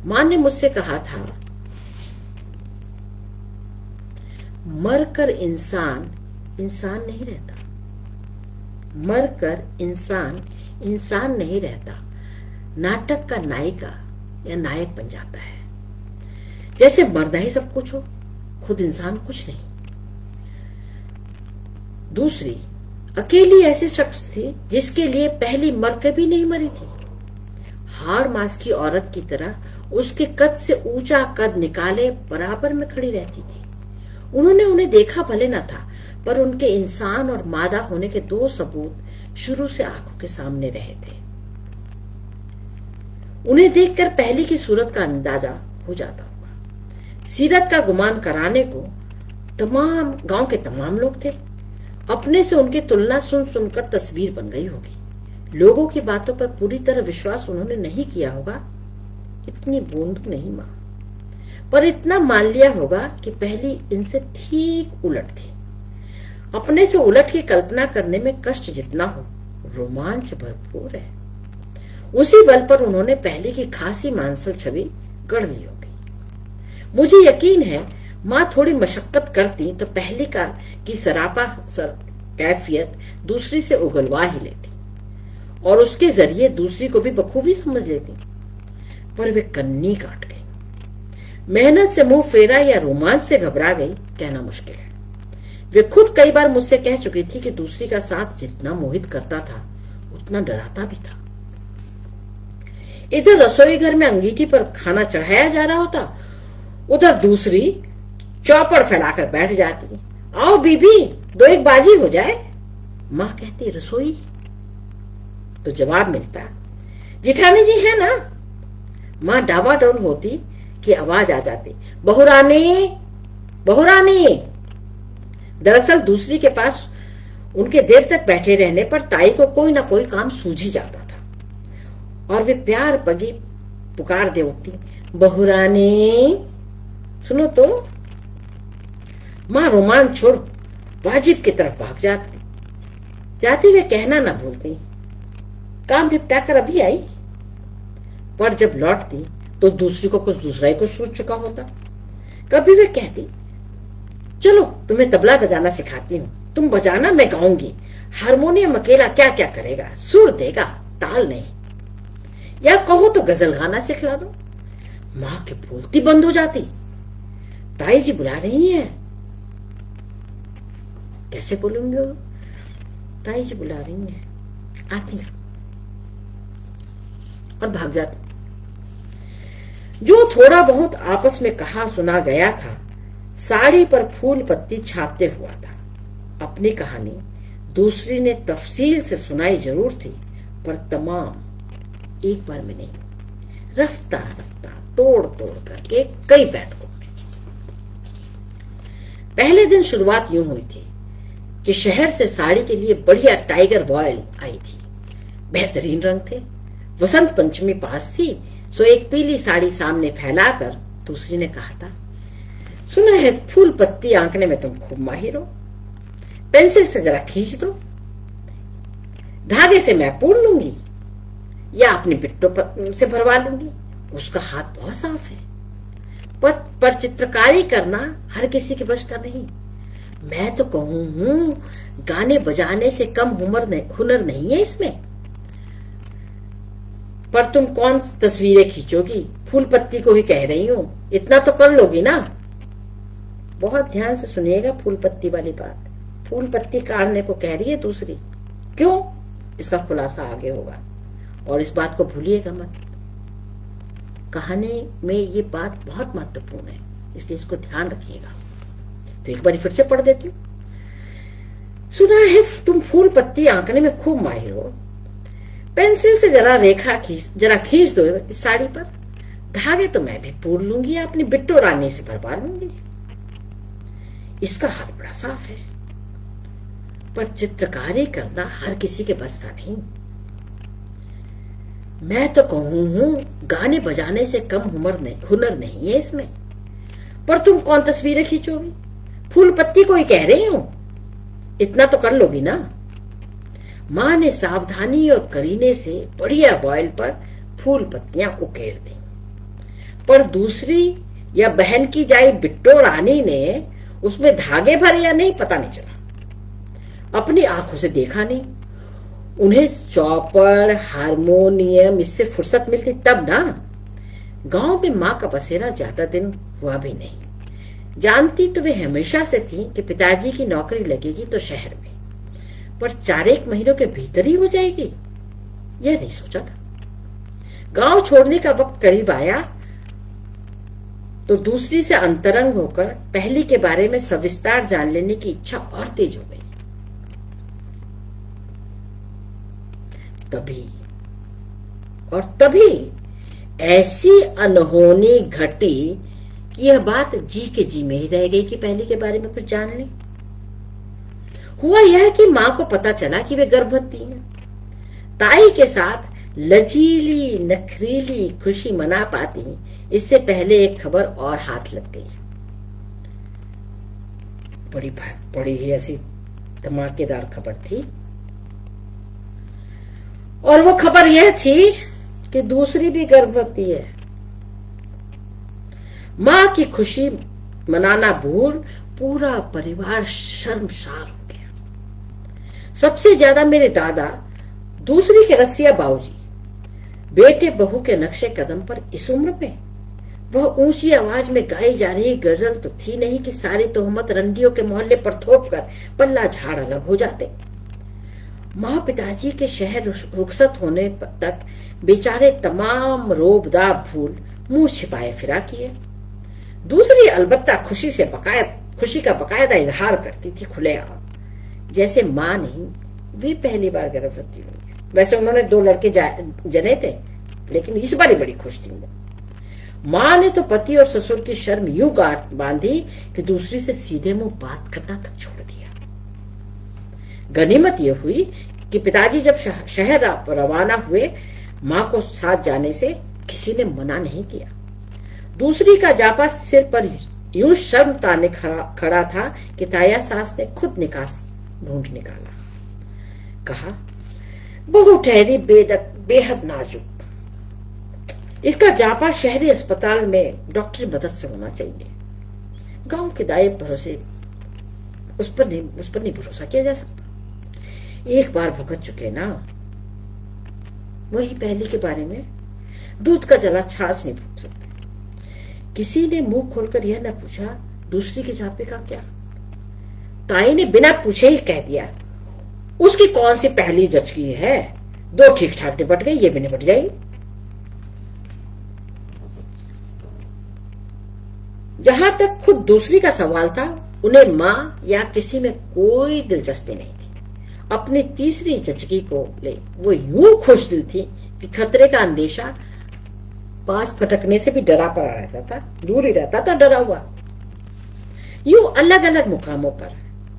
मां ने मुझसे कहा था, मरकर इंसान इंसान नहीं रहता, मरकर इंसान नहीं रहता, नाटक का नायिका या नायक बन जाता है। जैसे मरना ही सब कुछ हो, खुद इंसान कुछ नहीं। दूसरी अकेली ऐसी शख्स थी जिसके लिए पहली मरकर भी नहीं मरी थी। हाड़ मास की औरत की तरह उसके कद से ऊंचा कद निकाले बराबर में खड़ी रहती थी। उन्होंने उन्हें देखा भले न था, पर उनके इंसान और मादा होने के दो सबूत शुरू से आंखों के सामने रहे थे। उन्हें देखकर पहली की सूरत का अंदाजा हो जाता होगा। सीरत का गुमान कराने को तमाम गांव के तमाम लोग थे। अपने से उनकी तुलना सुन सुनकर तस्वीर बन गई होगी। लोगों की बातों पर पूरी तरह विश्वास उन्होंने नहीं किया होगा, इतनी बूंद नहीं मां, पर इतना मान लिया होगा कि पहली इनसे ठीक उलट थी। अपने से उलट की कल्पना करने में कष्ट जितना हो, रोमांच भरपूर है। उसी बल पर उन्होंने पहली की खासी मानसल छवि गढ़ ली होगी। मुझे यकीन है मां थोड़ी मशक्कत करती तो पहली की सरापा कैफियत दूसरी से उगलवा ही लेती और उसके जरिए दूसरी को भी बखूबी समझ लेती, पर वे कन्नी काट गई। मेहनत से मुंह फेरा या रोमांच से घबरा गई, कहना मुश्किल है। वे खुद कई बार मुझसे कह चुकी थी कि दूसरी का साथ जितना मोहित करता था उतना डराता भी था। इधर रसोई घर में अंगीठी पर खाना चढ़ाया जा रहा होता, उधर दूसरी चौपड़ फैलाकर बैठ जाती। आओ बीबी, दो एक बाजी हो जाए। मां कहती, रसोई? तो जवाब मिलता, जिठानी जी है ना। मां डावाडोल होती कि आवाज आ जाती, बहुरानी बहुरानी। दरअसल दूसरी के पास उनके देर तक बैठे रहने पर ताई को कोई ना कोई काम सूझ ही जाता था और वे प्यार पगी पुकार दे उठती, बहुरानी सुनो तो। मां रोमांच छोड़ वाजिब की तरफ भाग जाती वे कहना ना भूलती, काम निपटा कर अभी आई। पर जब लौटती तो दूसरी को कुछ दूसरा ही कुछ सोच चुका होता। कभी वे कहती, चलो तुम्हें तबला बजाना सिखाती हूँ, तुम बजाना मैं गाऊंगी, हारमोनियम अकेला क्या क्या करेगा, सुर देगा ताल नहीं, या कहो तो गजल गाना सिखला दो। मां की बोलती बंद हो जाती, ताई जी बुला रही है। कैसे बोलूंगी? ताई जी बुला रही है, आती है, और भाग जाती। जो थोड़ा बहुत आपस में कहा सुना गया था साड़ी पर फूल पत्ती छापते हुआ था। अपनी कहानी दूसरी ने तफसील से सुनाई जरूर थी, पर तमाम एक बार में नहीं, रफ्ता रफ्ता तोड़ तोड़ करके कई बैठकों में। पहले दिन शुरुआत यूं हुई थी कि शहर से साड़ी के लिए बढ़िया टाइगर वॉयल आई थी। बेहतरीन रंग थे। वसंत पंचमी पास थी, सो एक पीली साड़ी सामने फैलाकर दूसरी ने कहा था, सुना है फूल पत्ती आंकने में तुम खूब माहिर हो, पेंसिल से जरा खींच दो, धागे से मैं पूर लूंगी या अपनी बिट्टो से भरवा लूंगी। उसका हाथ बहुत साफ है, पर चित्रकारी करना हर किसी के बस का नहीं। मैं तो कहूं हूं गाने बजाने से कम हुनर नहीं है इसमें। पर तुम कौन तस्वीरें खींचोगी? फूल पत्ती को ही कह रही हूं, इतना तो कर लोगी ना। बहुत ध्यान से सुनिएगा फूल पत्ती वाली बात। फूल पत्ती काटने को कह रही है दूसरी। क्यों? इसका खुलासा आगे होगा, और इस बात को भूलिएगा मत। कहानी में ये बात बहुत महत्वपूर्ण है, इसलिए इसको ध्यान रखिएगा। तो एक बार फिर से पढ़ देती हूं। सुना है तुम फूल पत्ती आंकने में खूब माहिर हो, पेंसिल से जरा खींच दो इस साड़ी पर, धागे तो मैं भी पूर लूंगी या अपनी बिट्टो रानी से भरवा लूंगी। इसका हाथ बड़ा साफ है, पर चित्रकारी करना हर किसी के बस का नहीं। मैं तो कहूं हूं गाने बजाने से कम हुनर नहीं है इसमें। पर तुम कौन तस्वीरें खींचोगी? फूल पत्ती को ही कह रही हूं, इतना तो कर लोगी ना। मां ने सावधानी और करीने से बढ़िया बॉयल पर फूल पत्तियां उकेर दी, पर दूसरी या बहन की जाई बिट्टो रानी ने उसमें धागे भरे या नहीं पता नहीं चला। अपनी आंखों से देखा नहीं। उन्हें चौपड़ हारमोनियम इससे फुर्सत मिलती तब ना। गांव में मां का बसेरा ज्यादा दिन हुआ भी नहीं। जानती तो वे हमेशा से थी कि पिताजी की नौकरी लगेगी तो शहर में, पर 4-1 महीनों के भीतर ही हो जाएगी, यह नहीं सोचा था। गांव छोड़ने का वक्त करीब आया तो दूसरी से अंतरंग होकर पहली के बारे में सविस्तार जान लेने की इच्छा और तेज हो गई। तभी ऐसी अनहोनी घटी कि यह बात जी के जी में ही रह गई कि पहली के बारे में कुछ जान ले। हुआ यह कि मां को पता चला कि वे गर्भवती हैं। ताई के साथ लचीली नखरीली खुशी मना पाती, इससे पहले एक खबर और हाथ लग गई। बड़ी ही ऐसी धमाकेदार खबर थी, और वो खबर यह थी कि दूसरी भी गर्भवती है। मां की खुशी मनाना भूल पूरा परिवार शर्मसार हो गया। सबसे ज्यादा मेरे दादा, दूसरी के रसिया बाबूजी। बेटे बहू के नक्शे कदम पर इस उम्र में वह ऊंची आवाज में गाई जा रही गजल तो थी नहीं कि सारी तोहमत रंडियों के मोहल्ले पर थोप कर पल्ला झाड़ अलग हो जाते। मां पिताजी के शहर रुखसत होने तक बेचारे तमाम रोबदाब भूल मुंह छिपाए फिरा किए। दूसरी अलबत्ता खुशी का बकायदा इजहार करती थी खुलेआम, जैसे मां नहीं वे पहली बार गर्भवती हुई। वैसे उन्होंने 2 लड़के जने थे, लेकिन इस बार ही बड़ी खुश थी। मां ने तो पति और ससुर की शर्म यूं गांठ बांधी कि दूसरी से सीधे मुंह बात करना तक छोड़ दिया। गनीमत ये हुई कि पिताजी जब शहर रवाना हुए, माँ को साथ जाने से किसी ने मना नहीं किया। दूसरी का जापा सिर पर यूं शर्म ताने खड़ा था कि ताया सास ने खुद निकास ढूंढ निकाला। कहा, बहू ठहरी बेहद नाजुक, इसका जापा शहरी अस्पताल में डॉक्टरी मदद से होना चाहिए। गांव के दाए भरोसे उस पर नहीं भरोसा किया जा सकता। एक बार भुगत चुके ना, वही पहली के बारे में दूध का जला छाछ नहीं फूक सकते। किसी ने मुंह खोलकर यह न पूछा दूसरी के जापे का क्या। ताई ने बिना पूछे ही कह दिया, उसकी कौन सी पहली जचकी है, दो ठीक ठाक निपट गई, ये भी निपट जाएगी। जहां तक खुद दूसरी का सवाल था, उन्हें माँ या किसी में कोई दिलचस्पी नहीं थी। अपनी तीसरी जचकी को ले वो यूं खुश दिल थी कि खतरे का अंदेशा पास फटकने से भी डरा पड़ा रहता था, दूर ही रहता था डरा हुआ। यूं अलग अलग मुकामों पर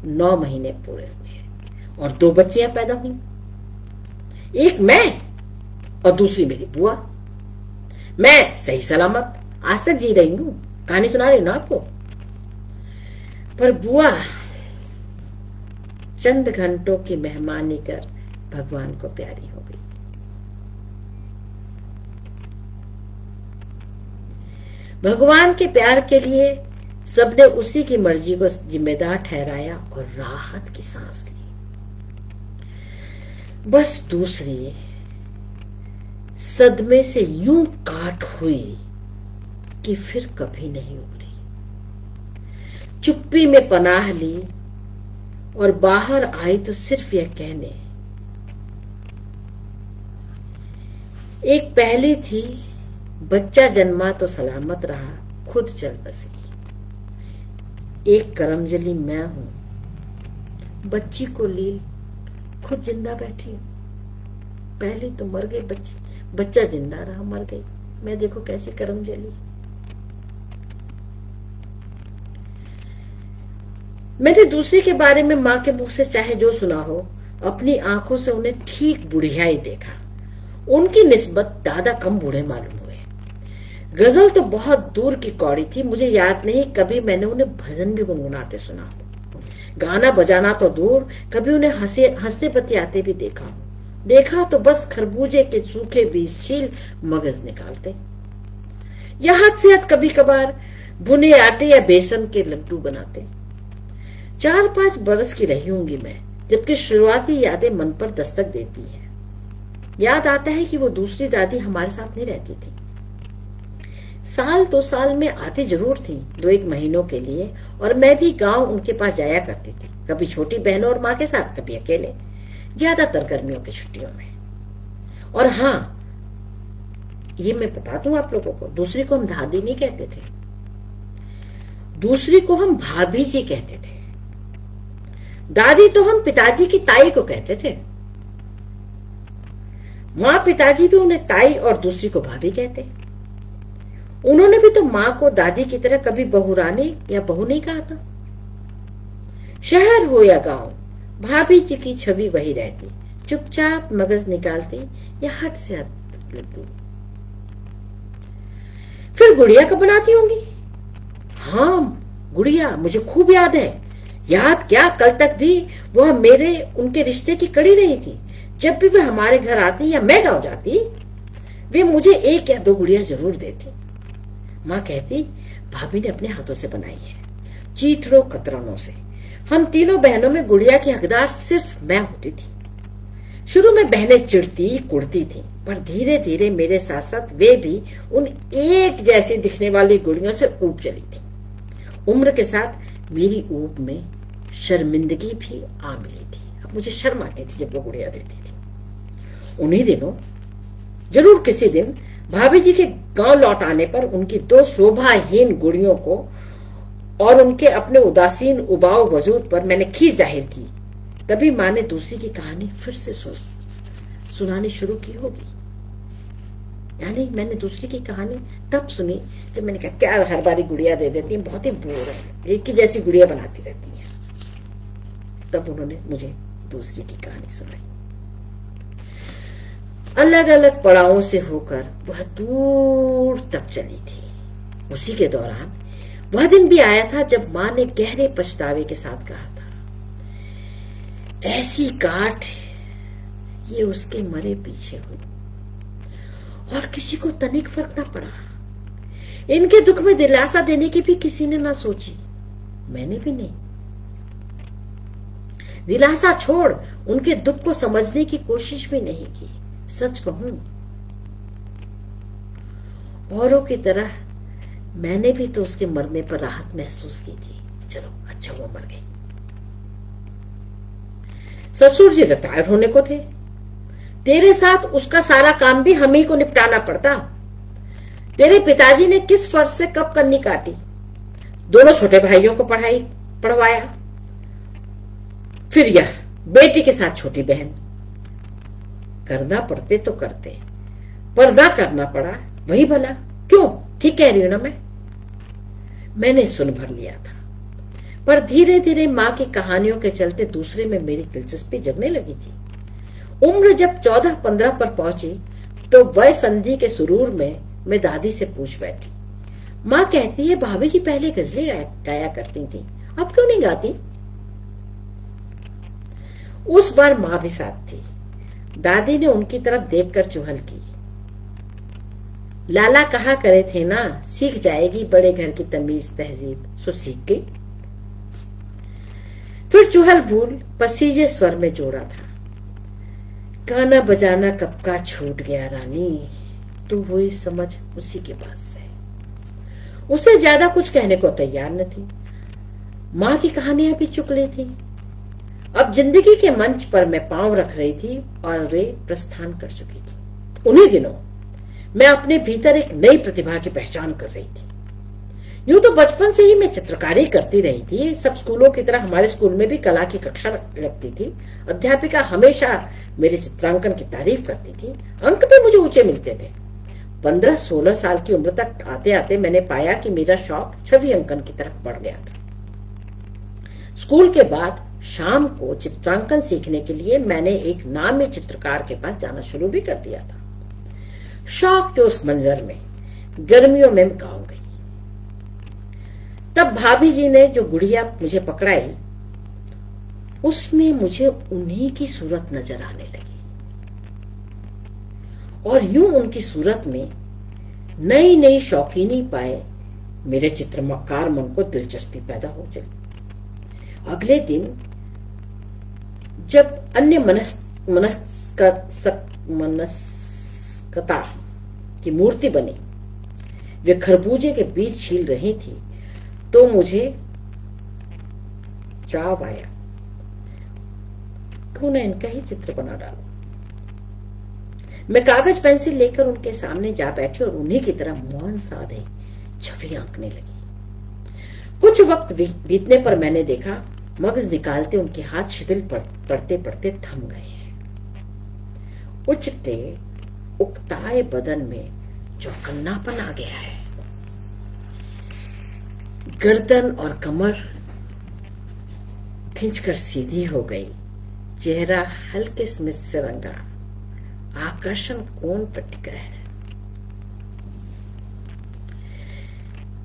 9 महीने पूरे हुए और 2 बच्चियां पैदा हुई, एक मैं और दूसरी मेरी बुआ। मैं सही सलामत आज तक जी रही हूं, कहानी सुना रही हूं ना आपको। पर बुआ चंद घंटों की मेहमानी कर भगवान को प्यारी हो गई। भगवान के प्यार के लिए सबने उसी की मर्जी को जिम्मेदार ठहराया और राहत की सांस ली। बस दूसरी सदमे से यूं काट हुई कि फिर कभी नहीं उभरी। चुप्पी में पनाह ली और बाहर आई तो सिर्फ यह कहने, एक पहली थी, बच्चा जन्मा तो सलामत रहा, खुद चल बसी। एक करमजली मैं हूं, बच्ची को ली, खुद जिंदा बैठी हूं। पहली तो मर गई, बच्चा जिंदा रहा, मर गई, मैं देखो कैसी करमजली। मैंने दूसरी के बारे में माँ के मुख से चाहे जो सुना हो, अपनी आंखों से उन्हें ठीक बुढ़िया ही देखा। उनकी निस्बत दादा कम बूढ़े मालूम हुए। गजल तो बहुत दूर की कौड़ी थी, मुझे याद नहीं कभी मैंने उन्हें भजन भी गुनगुनाते सुना हो। गाना बजाना तो दूर, कभी उन्हें हंसते बतियाते भी देखा तो बस खरबूजे के सूखे बीज छील मगज निकालते, या हद से हद कभी कभार भुने आटे या बेसन के लड्डू बनाते। 4-5 बरस की रही होंगी मैं, जबकि शुरुआती यादें मन पर दस्तक देती है। याद आता है कि वो दूसरी दादी हमारे साथ नहीं रहती थी। साल 2 साल में आती जरूर थी, 2-1 महीनों के लिए, और मैं भी गांव उनके पास जाया करती थी, कभी छोटी बहनों और माँ के साथ, कभी अकेले, ज्यादातर गर्मियों की छुट्टियों में। और हाँ, ये मैं बता दूं आप लोगों को, दूसरी को हम दादी नहीं कहते थे, दूसरी को हम भाभी जी कहते थे। दादी तो हम पिताजी की ताई को कहते थे। माँ पिताजी भी उन्हें ताई और दूसरी को भाभी कहते। उन्होंने भी तो माँ को दादी की तरह कभी बहुरानी या बहू नहीं कहा था। शहर हो या गांव, भाभी जी की छवि वही रहती, चुपचाप मगज निकालती या हट से हट लड्डू। फिर गुड़िया कब बनाती होंगी? हाँ, गुड़िया मुझे खूब याद है। याद क्या, कल तक भी वह मेरे उनके रिश्ते की कड़ी रही थी। जब भी वे हमारे घर आती या मैं गाँव जाती, वे मुझे 1 या 2 गुड़िया जरूर देती। माँ कहती, भाभी ने अपने हाथों से बनाई है, चीथड़ों कतरनों से। हम तीनों बहनों में गुड़िया की हकदार सिर्फ मैं होती थी। शुरू में बहनें चिढ़ती कुड़ती थी, पर धीरे धीरे मेरे साथ साथ वे भी उन एक जैसी दिखने वाली गुड़ियों से ऊब चली थी। उम्र के साथ मेरी ऊब में शर्मिंदगी भी आ मिली थी। अब मुझे शर्म आती थी जब वो गुड़िया देती थी। उन्हीं दिनों जरूर किसी दिन भाभी जी के गांव लौट आने पर उनकी 2 शोभाहीन गुड़ियों को और उनके अपने उदासीन उबाऊ वजूद पर मैंने खींच जाहिर की। तभी माँ ने दूसरी की कहानी फिर से सुनानी शुरू की होगी। यानी मैंने दूसरी की कहानी तब सुनी जब मैंने कहा, क्या हर बारी गुड़िया दे देती है, बहुत ही बोर है, एक ही जैसी गुड़िया बनाती रहती है। तब उन्होंने मुझे दूसरी की कहानी सुनाई। अलग अलग पड़ावों से होकर वह दूर तक चली थी। उसी के दौरान वह दिन भी आया था जब मां ने गहरे पछतावे के साथ कहा था, ऐसी काट ये उसके मरे पीछे हुई और किसी को तनिक फर्क ना पड़ा। इनके दुख में दिलासा देने की भी किसी ने ना सोची, मैंने भी नहीं। दिलासा छोड़ उनके दुख को समझने की कोशिश भी नहीं की। सच कहूं, औरों की तरह मैंने भी तो उसके मरने पर राहत महसूस की थी। चलो अच्छा वो मर गई। ससुर जी रिटायर होने को थे, तेरे साथ उसका सारा काम भी हम ही को निपटाना पड़ता। तेरे पिताजी ने किस फर्ज से कब कन्नी काटी, दोनों छोटे भाइयों को पढ़वाया, फिर यह बेटी के साथ छोटी बहन। करना पड़ते तो करते, पर्दा करना पड़ा वही भला। क्यों, ठीक कह रही हूं ना मैंने सुन भर लिया था, पर धीरे धीरे मां की कहानियों के चलते दूसरे में मेरी दिलचस्पी जगने लगी थी। उम्र जब 14-15 पर पहुंची तो वय संधि के सुरूर में मैं दादी से पूछ बैठी, मां कहती है भाभी जी पहले गजलें गाया करती थी, अब क्यों नहीं गाती? उस बार मां भी साथ थी। दादी ने उनकी तरफ देखकर चुहल की। लाला कहा करे थे ना, सीख जाएगी बड़े घर की तमीज तहजीब, सो सीख गई। फिर चुहल भूल पसीजे स्वर में जोड़ा था, गाना बजाना कब का छूट गया रानी, तू हुई समझ उसी के पास से। उसे ज्यादा कुछ कहने को तैयार न थी। मां की कहानियां भी चुकली थी। अब जिंदगी के मंच पर मैं पांव रख रही थी और वे प्रस्थान कर चुकी थी। उन्हीं दिनों मैं अपने भीतर एक नई प्रतिभा की पहचान कर रही थी। यूं तो बचपन से ही मैं चित्रकारी करती रही थी। सब स्कूलों की तरह हमारे स्कूल में भी कला की कक्षा लगती थी। अध्यापिका हमेशा मेरे चित्रांकन की तारीफ करती थी। अंक भी मुझे ऊंचे मिलते थे। 15-16 साल की उम्र तक आते आते मैंने पाया कि मेरा शौक छवि अंकन की तरफ बढ़ गया था। स्कूल के बाद शाम को चित्रांकन सीखने के लिए मैंने एक नामी चित्रकार के पास जाना शुरू भी कर दिया था। शौक के उस मंजर में गर्मियों में मैं गाँव गई। तब भाभी जी ने जो गुड़िया मुझे पकड़ाई उसमें मुझे उन्हीं की सूरत नजर आने लगी और यूं उनकी सूरत में नई नई शौकीनी पाए मेरे चित्रकार मन को दिलचस्पी पैदा हो गई। अगले दिन जब अन्य मनस्कता की मूर्ति बनी, वे खरबूजे के बीज छील रही थी, तो मुझे चाव आया, क्यों न इनका ही चित्र बना डालूं। मैं कागज पेंसिल लेकर उनके सामने जा बैठी और उन्हीं की तरह मौन साधे छवि आंकने लगी। कुछ वक्त बीतने पर मैंने देखा मगज निकालते उनके हाथ शिथिल पड़ते पड़ते थम गए हैं। उचटे उकताए बदन में चौकन्नापन आ गया है। गर्दन और कमर खिंचकर सीधी हो गई। चेहरा हल्के स्मित से रंगा। आकर्षण कोण पर टिका है।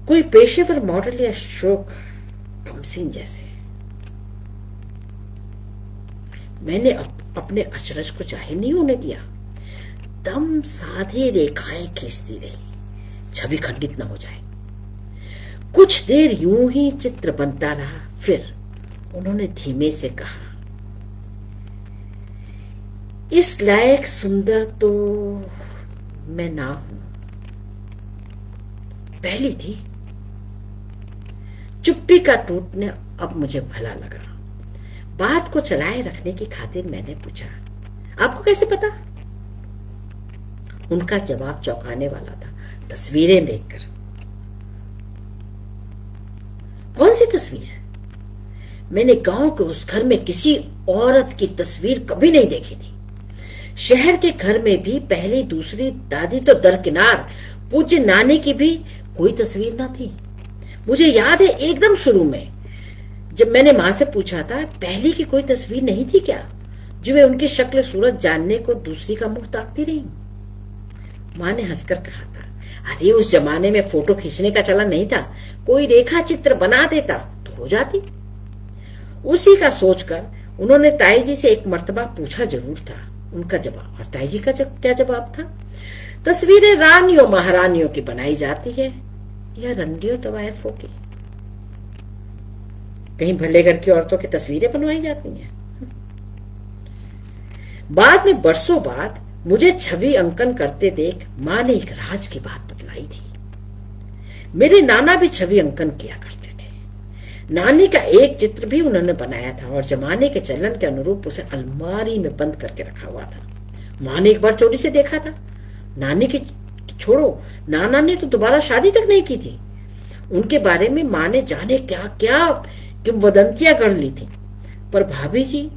कोई पेशेवर मॉडल या शौक कमसीन जैसे। मैंने अपने अचरज को जाहिर नहीं होने दिया। दम साधे रेखाएं खींचती रही, छवि खंडित न हो जाए। कुछ देर यूं ही चित्र बनता रहा। फिर उन्होंने धीमे से कहा, इस लायक सुंदर तो मैं ना हूं। पहली थी। चुप्पी का टूटने अब मुझे भला लगा। बात को चलाए रखने की खातिर मैंने पूछा, आपको कैसे पता? उनका जवाब चौंकाने वाला था, तस्वीरें देखकर। कौन सी तस्वीर? मैंने गांव के उस घर में किसी औरत की तस्वीर कभी नहीं देखी थी। शहर के घर में भी पहली दूसरी दादी तो दरकिनार, पूज्य नानी की भी कोई तस्वीर ना थी। मुझे याद है एकदम शुरू में जब मैंने मां से पूछा था, पहली की कोई तस्वीर नहीं थी क्या? जो वे उनकी शक्ल सूरत जानने को दूसरी का मुंह ताकती रही। माँ ने हंसकर कहा था, अरे उस जमाने में फोटो खींचने का चलन नहीं था, कोई रेखा चित्र बना देता तो हो जाती। उसी का सोचकर उन्होंने ताई जी से एक मर्तबा पूछा जरूर था उनका जवाब। और ताई जी का क्या जवाब था? तस्वीरें रानियों महारानियों की बनाई जाती है या रंडियों तवायफों की? कहीं भले घर की औरतों की तस्वीरें बनवाई जाती हैं। बाद में बरसों बाद मुझे छवि अंकन करते देख माँ ने एक राज की बात बतलाई थी। मेरे नाना भी छवि अंकन किया करते थे। नानी का एक चित्र भी उन्होंने बनाया था और जमाने के चलन के अनुरूप उसे अलमारी में बंद करके रखा हुआ था। माँ ने एक बार चोरी से देखा था। नानी की छोड़ो, नाना ने तो दोबारा शादी तक नहीं की थी। उनके बारे में माँ ने जाने क्या क्या किंवदंतियां गढ़ ली थी, पर भाभी जी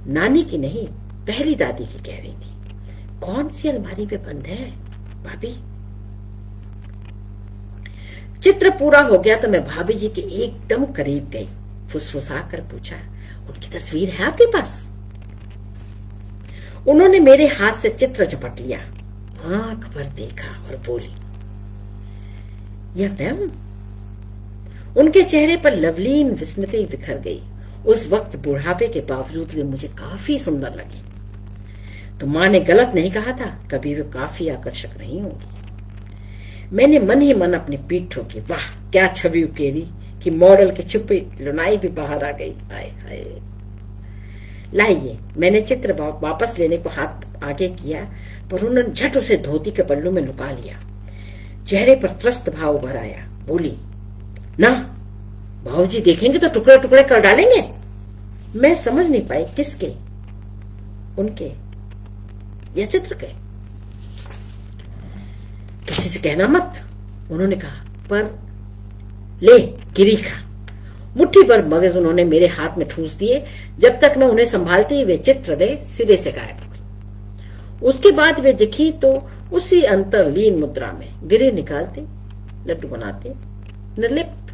नानी की नहीं, पहली दादी की कह रही थी। कौन सी अलमारी पे बंद है भाभी? चित्र पूरा हो गया तो मैं भाभी जी के एकदम करीब गई। फुसफुसा कर पूछा, उनकी तस्वीर है आपके पास? उन्होंने मेरे हाथ से चित्र झपट लिया, आंख भर देखा और बोली, यह मैम? उनके चेहरे पर लवलीन विस्मृति बिखर गई। उस वक्त बुढ़ापे के बावजूद वे मुझे काफी सुंदर लगी। तो माँ ने गलत नहीं कहा था, कभी वे काफी आकर्षक नहीं होंगी। मैंने मन ही मन अपनी पीठ ठोकी। वाह क्या छवि उकेरी कि मॉडल की छुपी लुनाई भी बाहर आ गई। हाय हाय। लाइए, मैंने चित्र वापस लेने को हाथ आगे किया, पर उन्होंने झट उसे धोती के पल्लू में लुका लिया। चेहरे पर त्रस्त भाव उभर आया। बोली, ना बाबूजी देखेंगे तो टुकड़े टुकड़े कर डालेंगे। मैं समझ नहीं पाई किसके, उनके या चित्र के। किसी से कहना मत, उन्होंने कहा, पर ले गिरी खा। मुट्ठी भर मगज उन्होंने मेरे हाथ में ठूस दिए। जब तक मैं उन्हें संभालती वे चित्र रे सिरे से गायब हो गई। उसके बाद वे दिखी तो उसी अंतरलीन मुद्रा में गिरे निकालते, लड्डू बनाते, निर्लिप्त।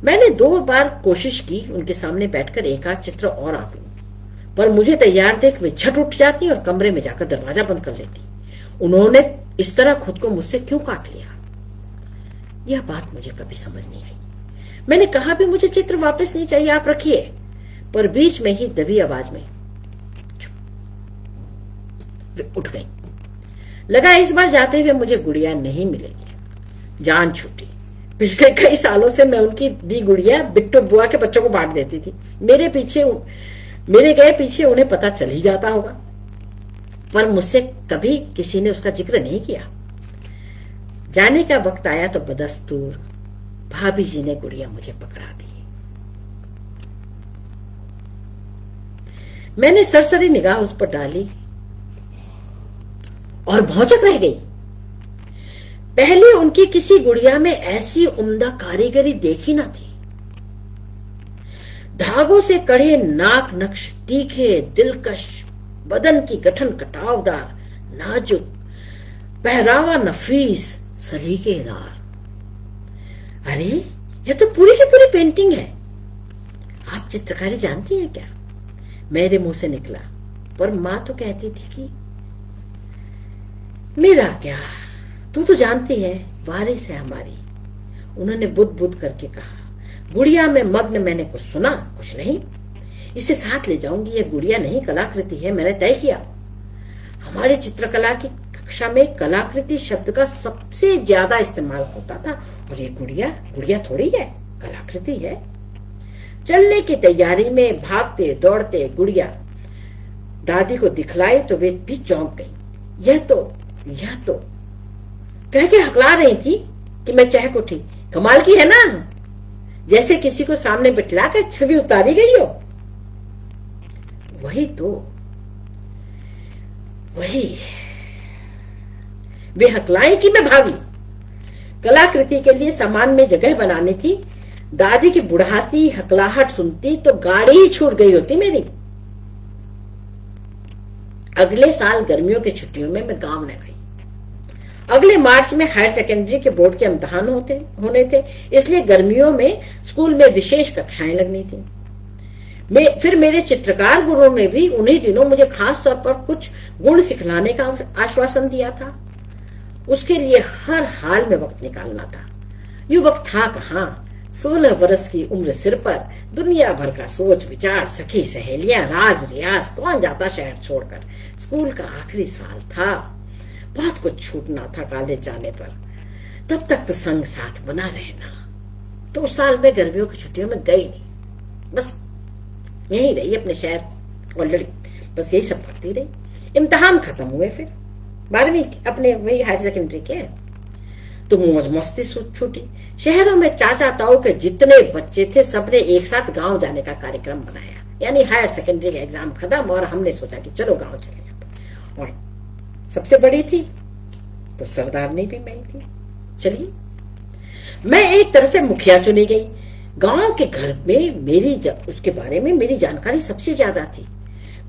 मैंने 2 बार कोशिश की उनके सामने बैठकर एक आध चित्र और आंक लूं, पर मुझे तैयार देख वे झट उठ जाती और कमरे में जाकर दरवाजा बंद कर लेती। उन्होंने इस तरह खुद को मुझसे क्यों काट लिया, यह बात मुझे कभी समझ नहीं आई। मैंने कहा भी मुझे चित्र वापस नहीं चाहिए, आप रखिए, पर बीच में ही दबी आवाज में वे उठ गई। लगा इस बार जाते हुए मुझे गुड़िया नहीं मिलेगी। जान छूटी। पिछले कई सालों से मैं उनकी दी गुड़िया बिट्टू बुआ के बच्चों को बांट देती थी। मेरे गए पीछे उन्हें पता चल ही जाता होगा, पर मुझसे कभी किसी ने उसका जिक्र नहीं किया। जाने का वक्त आया तो बदस्तूर भाभी जी ने गुड़िया मुझे पकड़ा दी। मैंने सरसरी निगाह उस पर डाली और भौचक रह गई। पहले उनकी किसी गुड़िया में ऐसी उम्दा कारीगरी देखी ना थी। धागों से कढ़े नाक नक्श, तीखे दिलकश, बदन की गठन कटावदार, नाजुक, पहरावा नफीस, सलीकेदार। अरे यह तो पूरी की पूरी पेंटिंग है। आप चित्रकारी जानती हैं क्या? मेरे मुंह से निकला, पर मां तो कहती थी कि मेरा क्या, तू तो जानती है वारिस है हमारी। उन्होंने बुद्ध बुद्ध करके कहा। गुड़िया में मग्न मैंने कुछ सुना, कुछ नहीं। इसे साथ ले जाऊंगी। यह गुड़िया नहीं कलाकृति है, मैंने तय किया। हमारे चित्रकला की कक्षा में कलाकृति शब्द का सबसे ज्यादा इस्तेमाल होता था, और ये गुड़िया थोड़ी है, कलाकृति है। चलने की तैयारी में भागते दौड़ते गुड़िया दादी को दिखलाई तो वे भी चौंक गई। यह तो कह के हकला रही थी कि मैं चहक उठी। कमाल की है ना, जैसे किसी को सामने बिठला कर छवि उतारी गई हो। वही वे हकलाई कि मैं भागी। कलाकृति के लिए सामान में जगह बनानी थी। दादी की बुढ़ाती हकलाहट सुनती तो गाड़ी ही छूट गई होती मेरी। अगले साल गर्मियों की छुट्टियों में मैं गांव न गई। अगले मार्च में हायर सेकेंडरी के बोर्ड के इम्तिहान होने थे, इसलिए गर्मियों में स्कूल में विशेष कक्षाएं लगनी थी। फिर मेरे चित्रकार गुरुओं ने भी उन्हीं दिनों मुझे खास तौर पर कुछ गुण सिखलाने का आश्वासन दिया था। उसके लिए हर हाल में वक्त निकालना था। ये वक्त था कहाँ। 16 वर्ष की उम्र सिर पर, दुनिया भर का सोच विचार, सखी सहेलियां, राज रियाज, कौन जाता शहर छोड़कर। स्कूल का आखिरी साल था, बहुत कुछ छूटना था कॉलेज जाने पर। तब तक तो संग साथ बना रहना। तो उस साल में गर्मियों की छुट्टियों में गई नहीं, बस यहीं रही अपने शहर और लड़ी, बस यही सब करती रही। इम्तिहान खत्म हुए, फिर 12वीं अपने वही हायर सेकेंडरी के, तो मौज मस्ती छूटी। शहरों में चाचा ताऊ के जितने बच्चे थे सबने एक साथ गांव जाने का कार्यक्रम बनाया। यानी हायर सेकेंडरी का एग्जाम खत्म और हमने सोचा कि चलो गांव चले। और सबसे बड़ी थी तो सरदारनी भी मैं थी। चलिए, मैं एक तरह से मुखिया चुनी गई। गांव के घर में उसके बारे में मेरी जानकारी सबसे ज्यादा थी।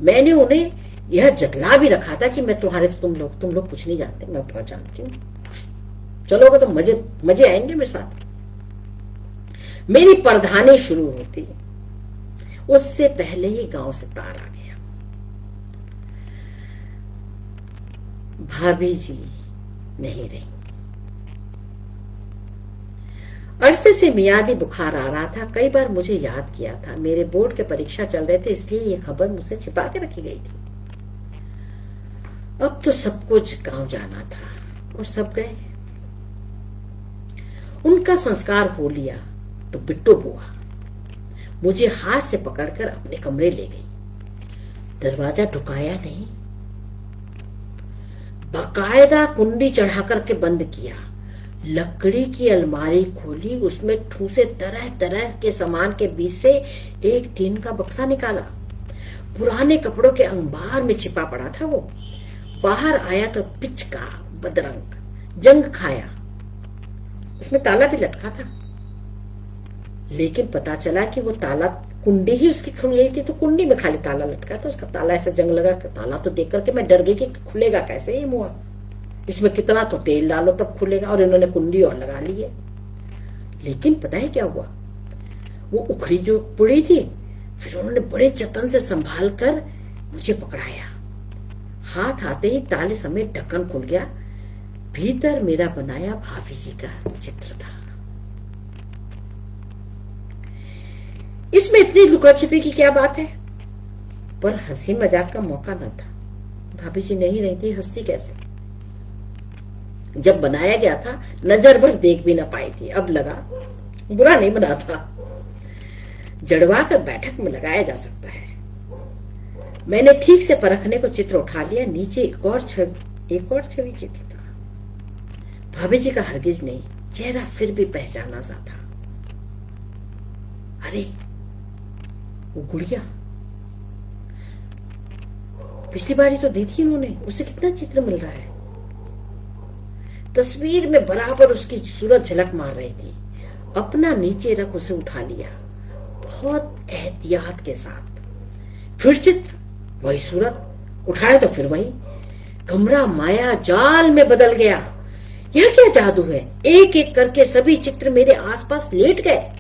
मैंने उन्हें यह जतला भी रखा था कि मैं तुम लोग कुछ नहीं जानते, मैं बहुत जानती हूँ। चलोगे तो मजे आएंगे मेरे साथ। मेरी परधानी शुरू होती, उससे पहले ही गांव से तार आ गया। भाभी जी नहीं रही। अरसे से मियादी बुखार आ रहा था। कई बार मुझे याद किया था। मेरे बोर्ड के परीक्षा चल रहे थे, इसलिए ये खबर मुझसे छिपा के रखी गई थी। अब तो सब कुछ गांव जाना था और सब गए। उनका संस्कार हो लिया तो बिट्टू बुआ मुझे हाथ से पकड़कर अपने कमरे ले गई। दरवाजा ढुकाया नहीं, बाकायदा कुंडी चढ़ा करके बंद किया। लकड़ी की अलमारी खोली, उसमें ठूसे तरह तरह के सामान के बीच से एक टीन का बक्सा निकाला। पुराने कपड़ों के अंबार में छिपा पड़ा था वो। बाहर आया तो पिचका, बदरंग, जंग खाया। उसमें ताला भी लटका था, लेकिन पता चला कि वो ताला, कुंडी ही उसकी खुल गई थी, तो कुंडी में खाली ताला लटका था। उसका ताला ऐसा जंग लगा। ताला तो देख करके मैं डर गई कि खुलेगा कैसे ये मुआ, इसमें कितना तो तेल डालो तब खुलेगा। और इन्होंने कुंडी और लगा ली है। लेकिन पता है क्या हुआ, वो उखड़ी जो पुड़ी थी, फिर उन्होंने बड़े जतन से संभाल कर मुझे पकड़ाया। हाथ आते ही ताले समेत ढक्कन खुल गया। भीतर मेरा बनाया भाभी जी का चित्र था। इसमें इतनी लुका छिपी की क्या बात है, पर हंसी मजाक का मौका न था। भाभी जी नहीं रही थी, हंसती कैसे। जब बनाया गया था नजर भर देख भी ना पाई थी। अब लगा बुरा नहीं बना था, जड़वा कर बैठक में लगाया जा सकता है। मैंने ठीक से परखने को चित्र उठा लिया। नीचे एक और छवि चित्र था। भाभी जी का हरगिज नहीं, चेहरा फिर भी पहचाना सा था। अरे वो गुड़िया, पिछली बारी तो दी थी उन्होंने, उससे कितना चित्र मिल रहा है। तस्वीर में बराबर उसकी सूरत झलक मार रही थी। अपना नीचे रख उसे उठा लिया बहुत एहतियात के साथ। फिर चित्र, वही सूरत, उठाया तो फिर वही। कमरा माया जाल में बदल गया। यह क्या जादू है, एक एक करके सभी चित्र मेरे आसपास लेट गए।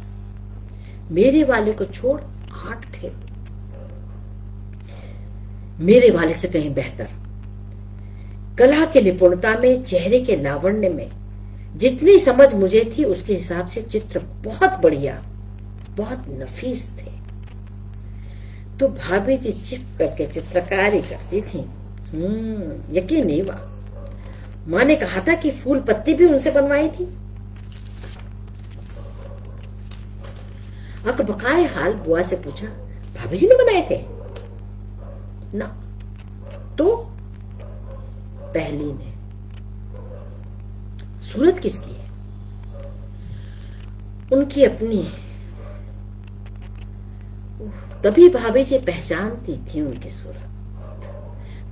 मेरे वाले को छोड़ 8 थे, मेरे वाले से कहीं बेहतर। कला की निपुणता में, चेहरे के लावण्य में जितनी समझ मुझे थी, उसके हिसाब से चित्र बहुत बढ़िया, बहुत नफीस थे। तो भाभी जी चिप करके चित्रकारी करती थी। यकीन नहीं हुआ। माँ ने कहा था कि फूल पत्ती भी उनसे बनवाई थी। अकबकाए हाल बुआ से पूछा, भाभी जी ने बनाए थे? ना। तो पहली ने। सूरत किसकी है? उनकी अपनी। तभी भाभी जी पहचानती थी उनकी सूरत।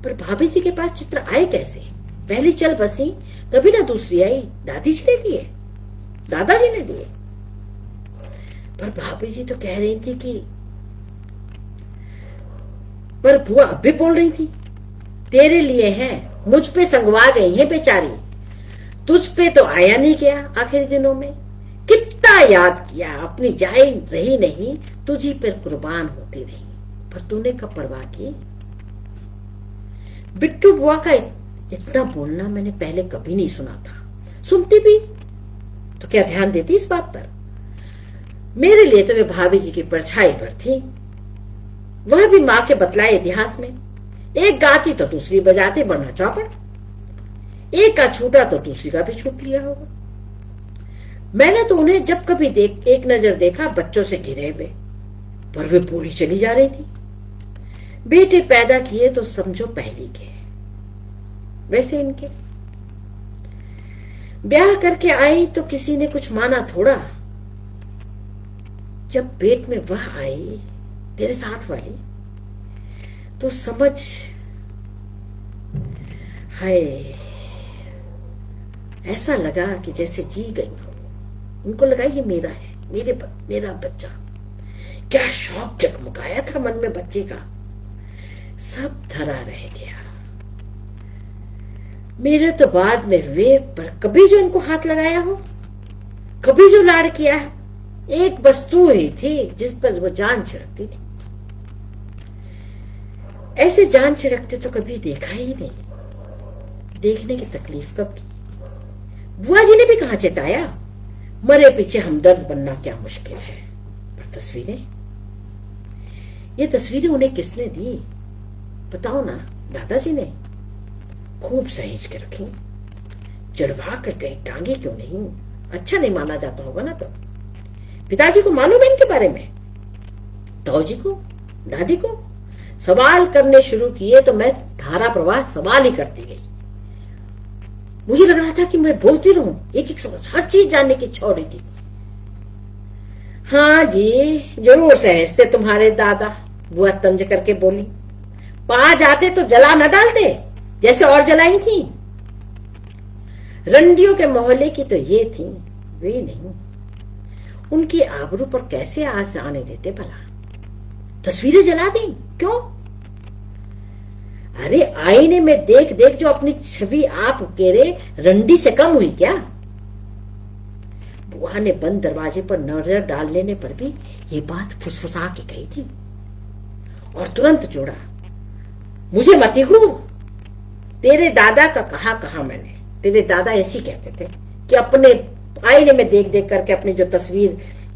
पर भाभी जी के पास चित्र आए कैसे? पहली चल बसी, कभी ना दूसरी आई। दादी जी ने दिए, दादाजी ने दिए। पर भाभी जी तो कह रही थी कि, पर बुआ अब भी बोल रही थी, तेरे लिए हैं, मुझ पे संगवा गई है बेचारी, तुझ पे तो आया नहीं गया आखिरी दिनों में। कितना याद किया, अपनी जान रही नहीं, तुझी पर कुर्बान होती रही, पर तूने कब परवाह की। बिट्टू बुआ का इतना बोलना मैंने पहले कभी नहीं सुना था। सुनती भी तो क्या ध्यान देती इस बात पर। मेरे लिए तो वे भाभी जी की परछाई पर थी, वह भी मां के बतलाए इतिहास में। एक गाती तो दूसरी बजाते बढ़ना चौपड़, एक का छूटा तो दूसरी का भी छूट लिया होगा। मैंने तो उन्हें जब कभी एक नजर देखा बच्चों से घिरे हुए, पर वे पूरी चली जा रही थी। बेटे पैदा किए तो समझो पहली के, वैसे इनके ब्याह करके आई तो किसी ने कुछ माना थोड़ा। जब पेट में वह आई तेरे साथ वाली, तो समझ, हाय, ऐसा लगा कि जैसे जी गई हूं। उनको लगा ये मेरा है, मेरा बच्चा। क्या शौक जगमगाया था मन में बच्चे का, सब धरा रह गया। मेरे तो बाद में हुए, पर कभी जो इनको हाथ लगाया हो, कभी जो लाड़ किया है, एक वस्तु ही थी जिस पर वो जान छिड़कती थी। ऐसे जान छिड़कते तो कभी देखा ही नहीं। देखने की तकलीफ कब की। बुआ जी ने भी कहा चेताया, मरे पीछे हमदर्द बनना क्या मुश्किल है। पर तस्वीरें, ये तस्वीरें उन्हें किसने दी बताओ ना। दादाजी ने खूब सहेज के रखी, चढ़वा कर गई, टांगे क्यों नहीं। अच्छा नहीं माना जाता होगा ना। तो पिताजी को मालूम है इनके बारे में, ताऊजी को, दादी को। सवाल करने शुरू किए तो मैं धारा प्रवाह सवाल ही करती गई। मुझे लग रहा था कि मैं बोलती रहूं, एक एक सवाल, हर चीज जानने की इच्छा हो रही थी। हाँ जी, जरूर सहजते तुम्हारे दादा, बुआ तंज करके बोली। पा जाते तो जला न डालते जैसे और जलाई थी। रंडियों के मोहल्ले की तो ये थी, वे नहीं। उनकी आबरू पर कैसे आज आने देते भला। तस्वीरें जला दी क्यों। अरे आईने में देख देख जो अपनी छवि आप उकेरे, रंडी से कम हुई क्या। बुआ ने बंद दरवाजे पर नजर डाल लेने पर भी ये बात फुसफुसा के कही थी, और तुरंत जोड़ा, मुझे मती हूं। तेरे दादा का कहा मैंने। तेरे दादा ऐसी कहते थे कि अपने आईने में देख देख करके अपनी जो तस्वीर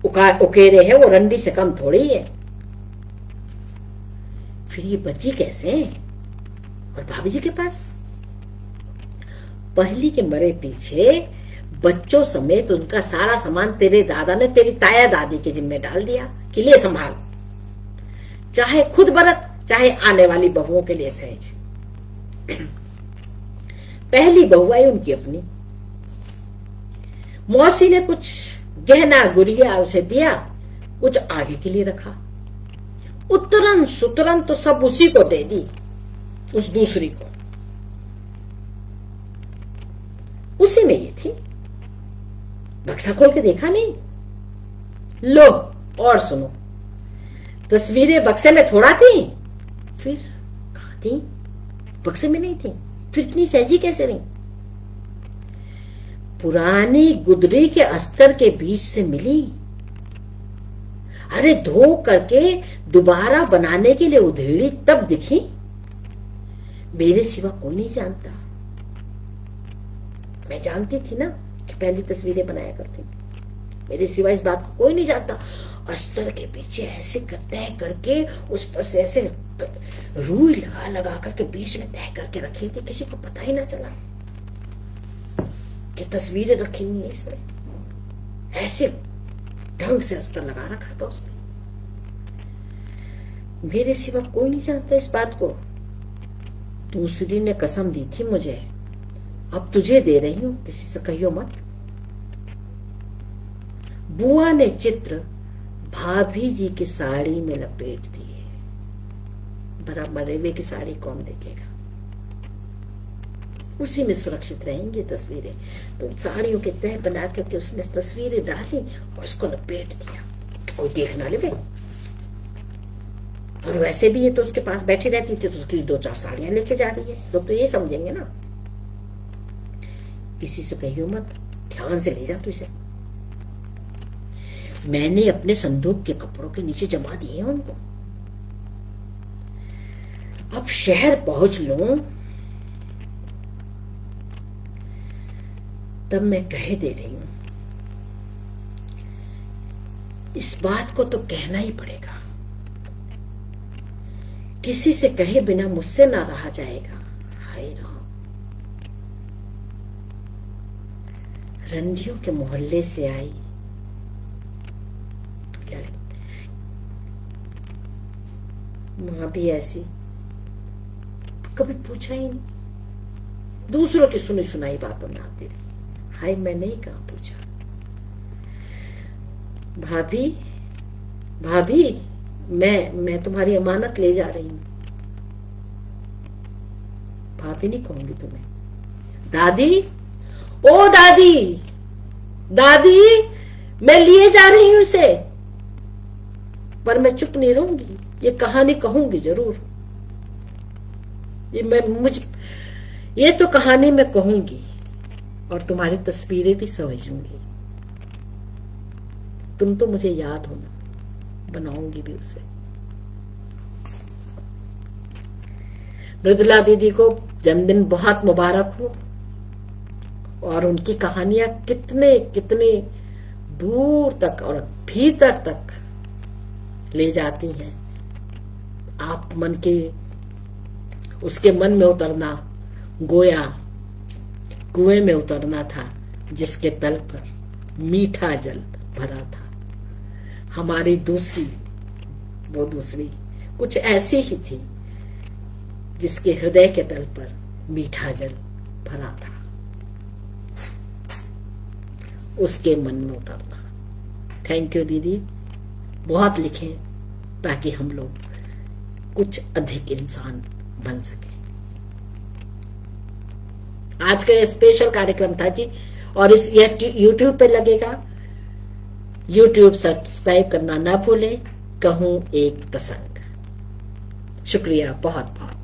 उकेरे है वो रंडी से कम थोड़ी है। फिर ये बची कैसे और भाभी जी के पास। पहली के मरे पीछे बच्चों समेत उनका सारा सामान तेरे दादा ने तेरी ताया दादी के जिम्मे डाल दिया कि ले संभाल, चाहे खुद बरत चाहे आने वाली बहुओं के लिए सहज। पहली बहू आई उनकी अपनी, मौसी ने कुछ गहना गुड़िया उसे दिया, कुछ आगे के लिए रखा। उतरन सुतरन तो सब उसी को दे दी, उस दूसरी को। उसी में ये थी। बक्सा खोल के देखा नहीं। लो और सुनो, तस्वीरें बक्से में थोड़ा थी, फिर कहां थी। बक्से में नहीं थी, फिर इतनी सहजी कैसे रही। पुरानी गुदरी के अस्तर के बीच से मिली। अरे धो करके दोबारा बनाने के लिए उधेड़ी तब दिखी। मेरे सिवा कोई नहीं जानता। मैं जानती थी ना कि पहली तस्वीरें बनाया करती, मेरे सिवा इस बात को कोई नहीं जानता। अस्तर के पीछे ऐसे तय करके उस पर से ऐसे रुई लगा लगा करके बीच में तय करके रखी थी, किसी को पता ही ना चला कि तस्वीरें रखी हुई है इसमें। ऐसे ढंग से अस्तर लगा रखा था उसमें। मेरे सिवा कोई नहीं जानता इस बात को। दूसरी ने कसम दी थी मुझे, अब तुझे दे रही हूं, किसी से कहियो मत। बुआ ने चित्र भाभी जी की साड़ी में लपेट दिए। बड़ा मरे हुए की साड़ी कौन देखेगा। उसी में सुरक्षित रहेंगी तस्वीरें। तो साड़ियों के तह बना करके उसमें तस्वीरें डाली और उसको लपेट दिया, कोई देख ना ले। और वैसे भी ये तो उसके पास बैठी रहती थी, तो उसकी 2-4 साड़ियां लेके जा रही है, लोग तो ये समझेंगे ना। किसी से कहियो मत, ध्यान से ले जा तू इसे। मैंने अपने संदूक के कपड़ों के नीचे जमा दिए हैं उनको। अब शहर पहुंच लूं तब मैं कह दे रही हूं, इस बात को तो कहना ही पड़ेगा, किसी से कहे बिना मुझसे ना रहा जाएगा। हाय राम, रंडियों के मोहल्ले से आई लड़की, मां भी ऐसी, कभी पूछा ही नहीं, दूसरों की सुनी सुनाई बातों में आती रही। हाय, मैंने ही कहा पूछा, भाभी भाभी मैं तुम्हारी अमानत ले जा रही हूं। भाभी नहीं कहूंगी तुम्हें, दादी, ओ दादी, दादी मैं लिए जा रही हूं इसे। पर मैं चुप नहीं रहूंगी, ये कहानी कहूंगी जरूर। ये तो कहानी मैं कहूंगी और तुम्हारी तस्वीरें भी सहेजूंगी। तुम तो मुझे याद हो ना, बनाऊंगी भी उसे। मृदुला दीदी को जन्मदिन बहुत मुबारक हो, और उनकी कहानियां कितने कितने दूर तक और भीतर तक ले जाती हैं। आप मन के, उसके मन में उतरना गोया कुएं में उतरना था जिसके तल पर मीठा जल भरा था। हमारी वो दूसरी कुछ ऐसी ही थी जिसके हृदय के तल पर मीठा जल भरा था, उसके मन में उतरना। थैंक यू दीदी, बहुत लिखें ताकि हम लोग कुछ अधिक इंसान बन सके। आज का ये स्पेशल कार्यक्रम था जी, और यह YouTube पे लगेगा। YouTube सब्सक्राइब करना ना भूलें। कहूं एक प्रसंग। शुक्रिया बहुत बहुत।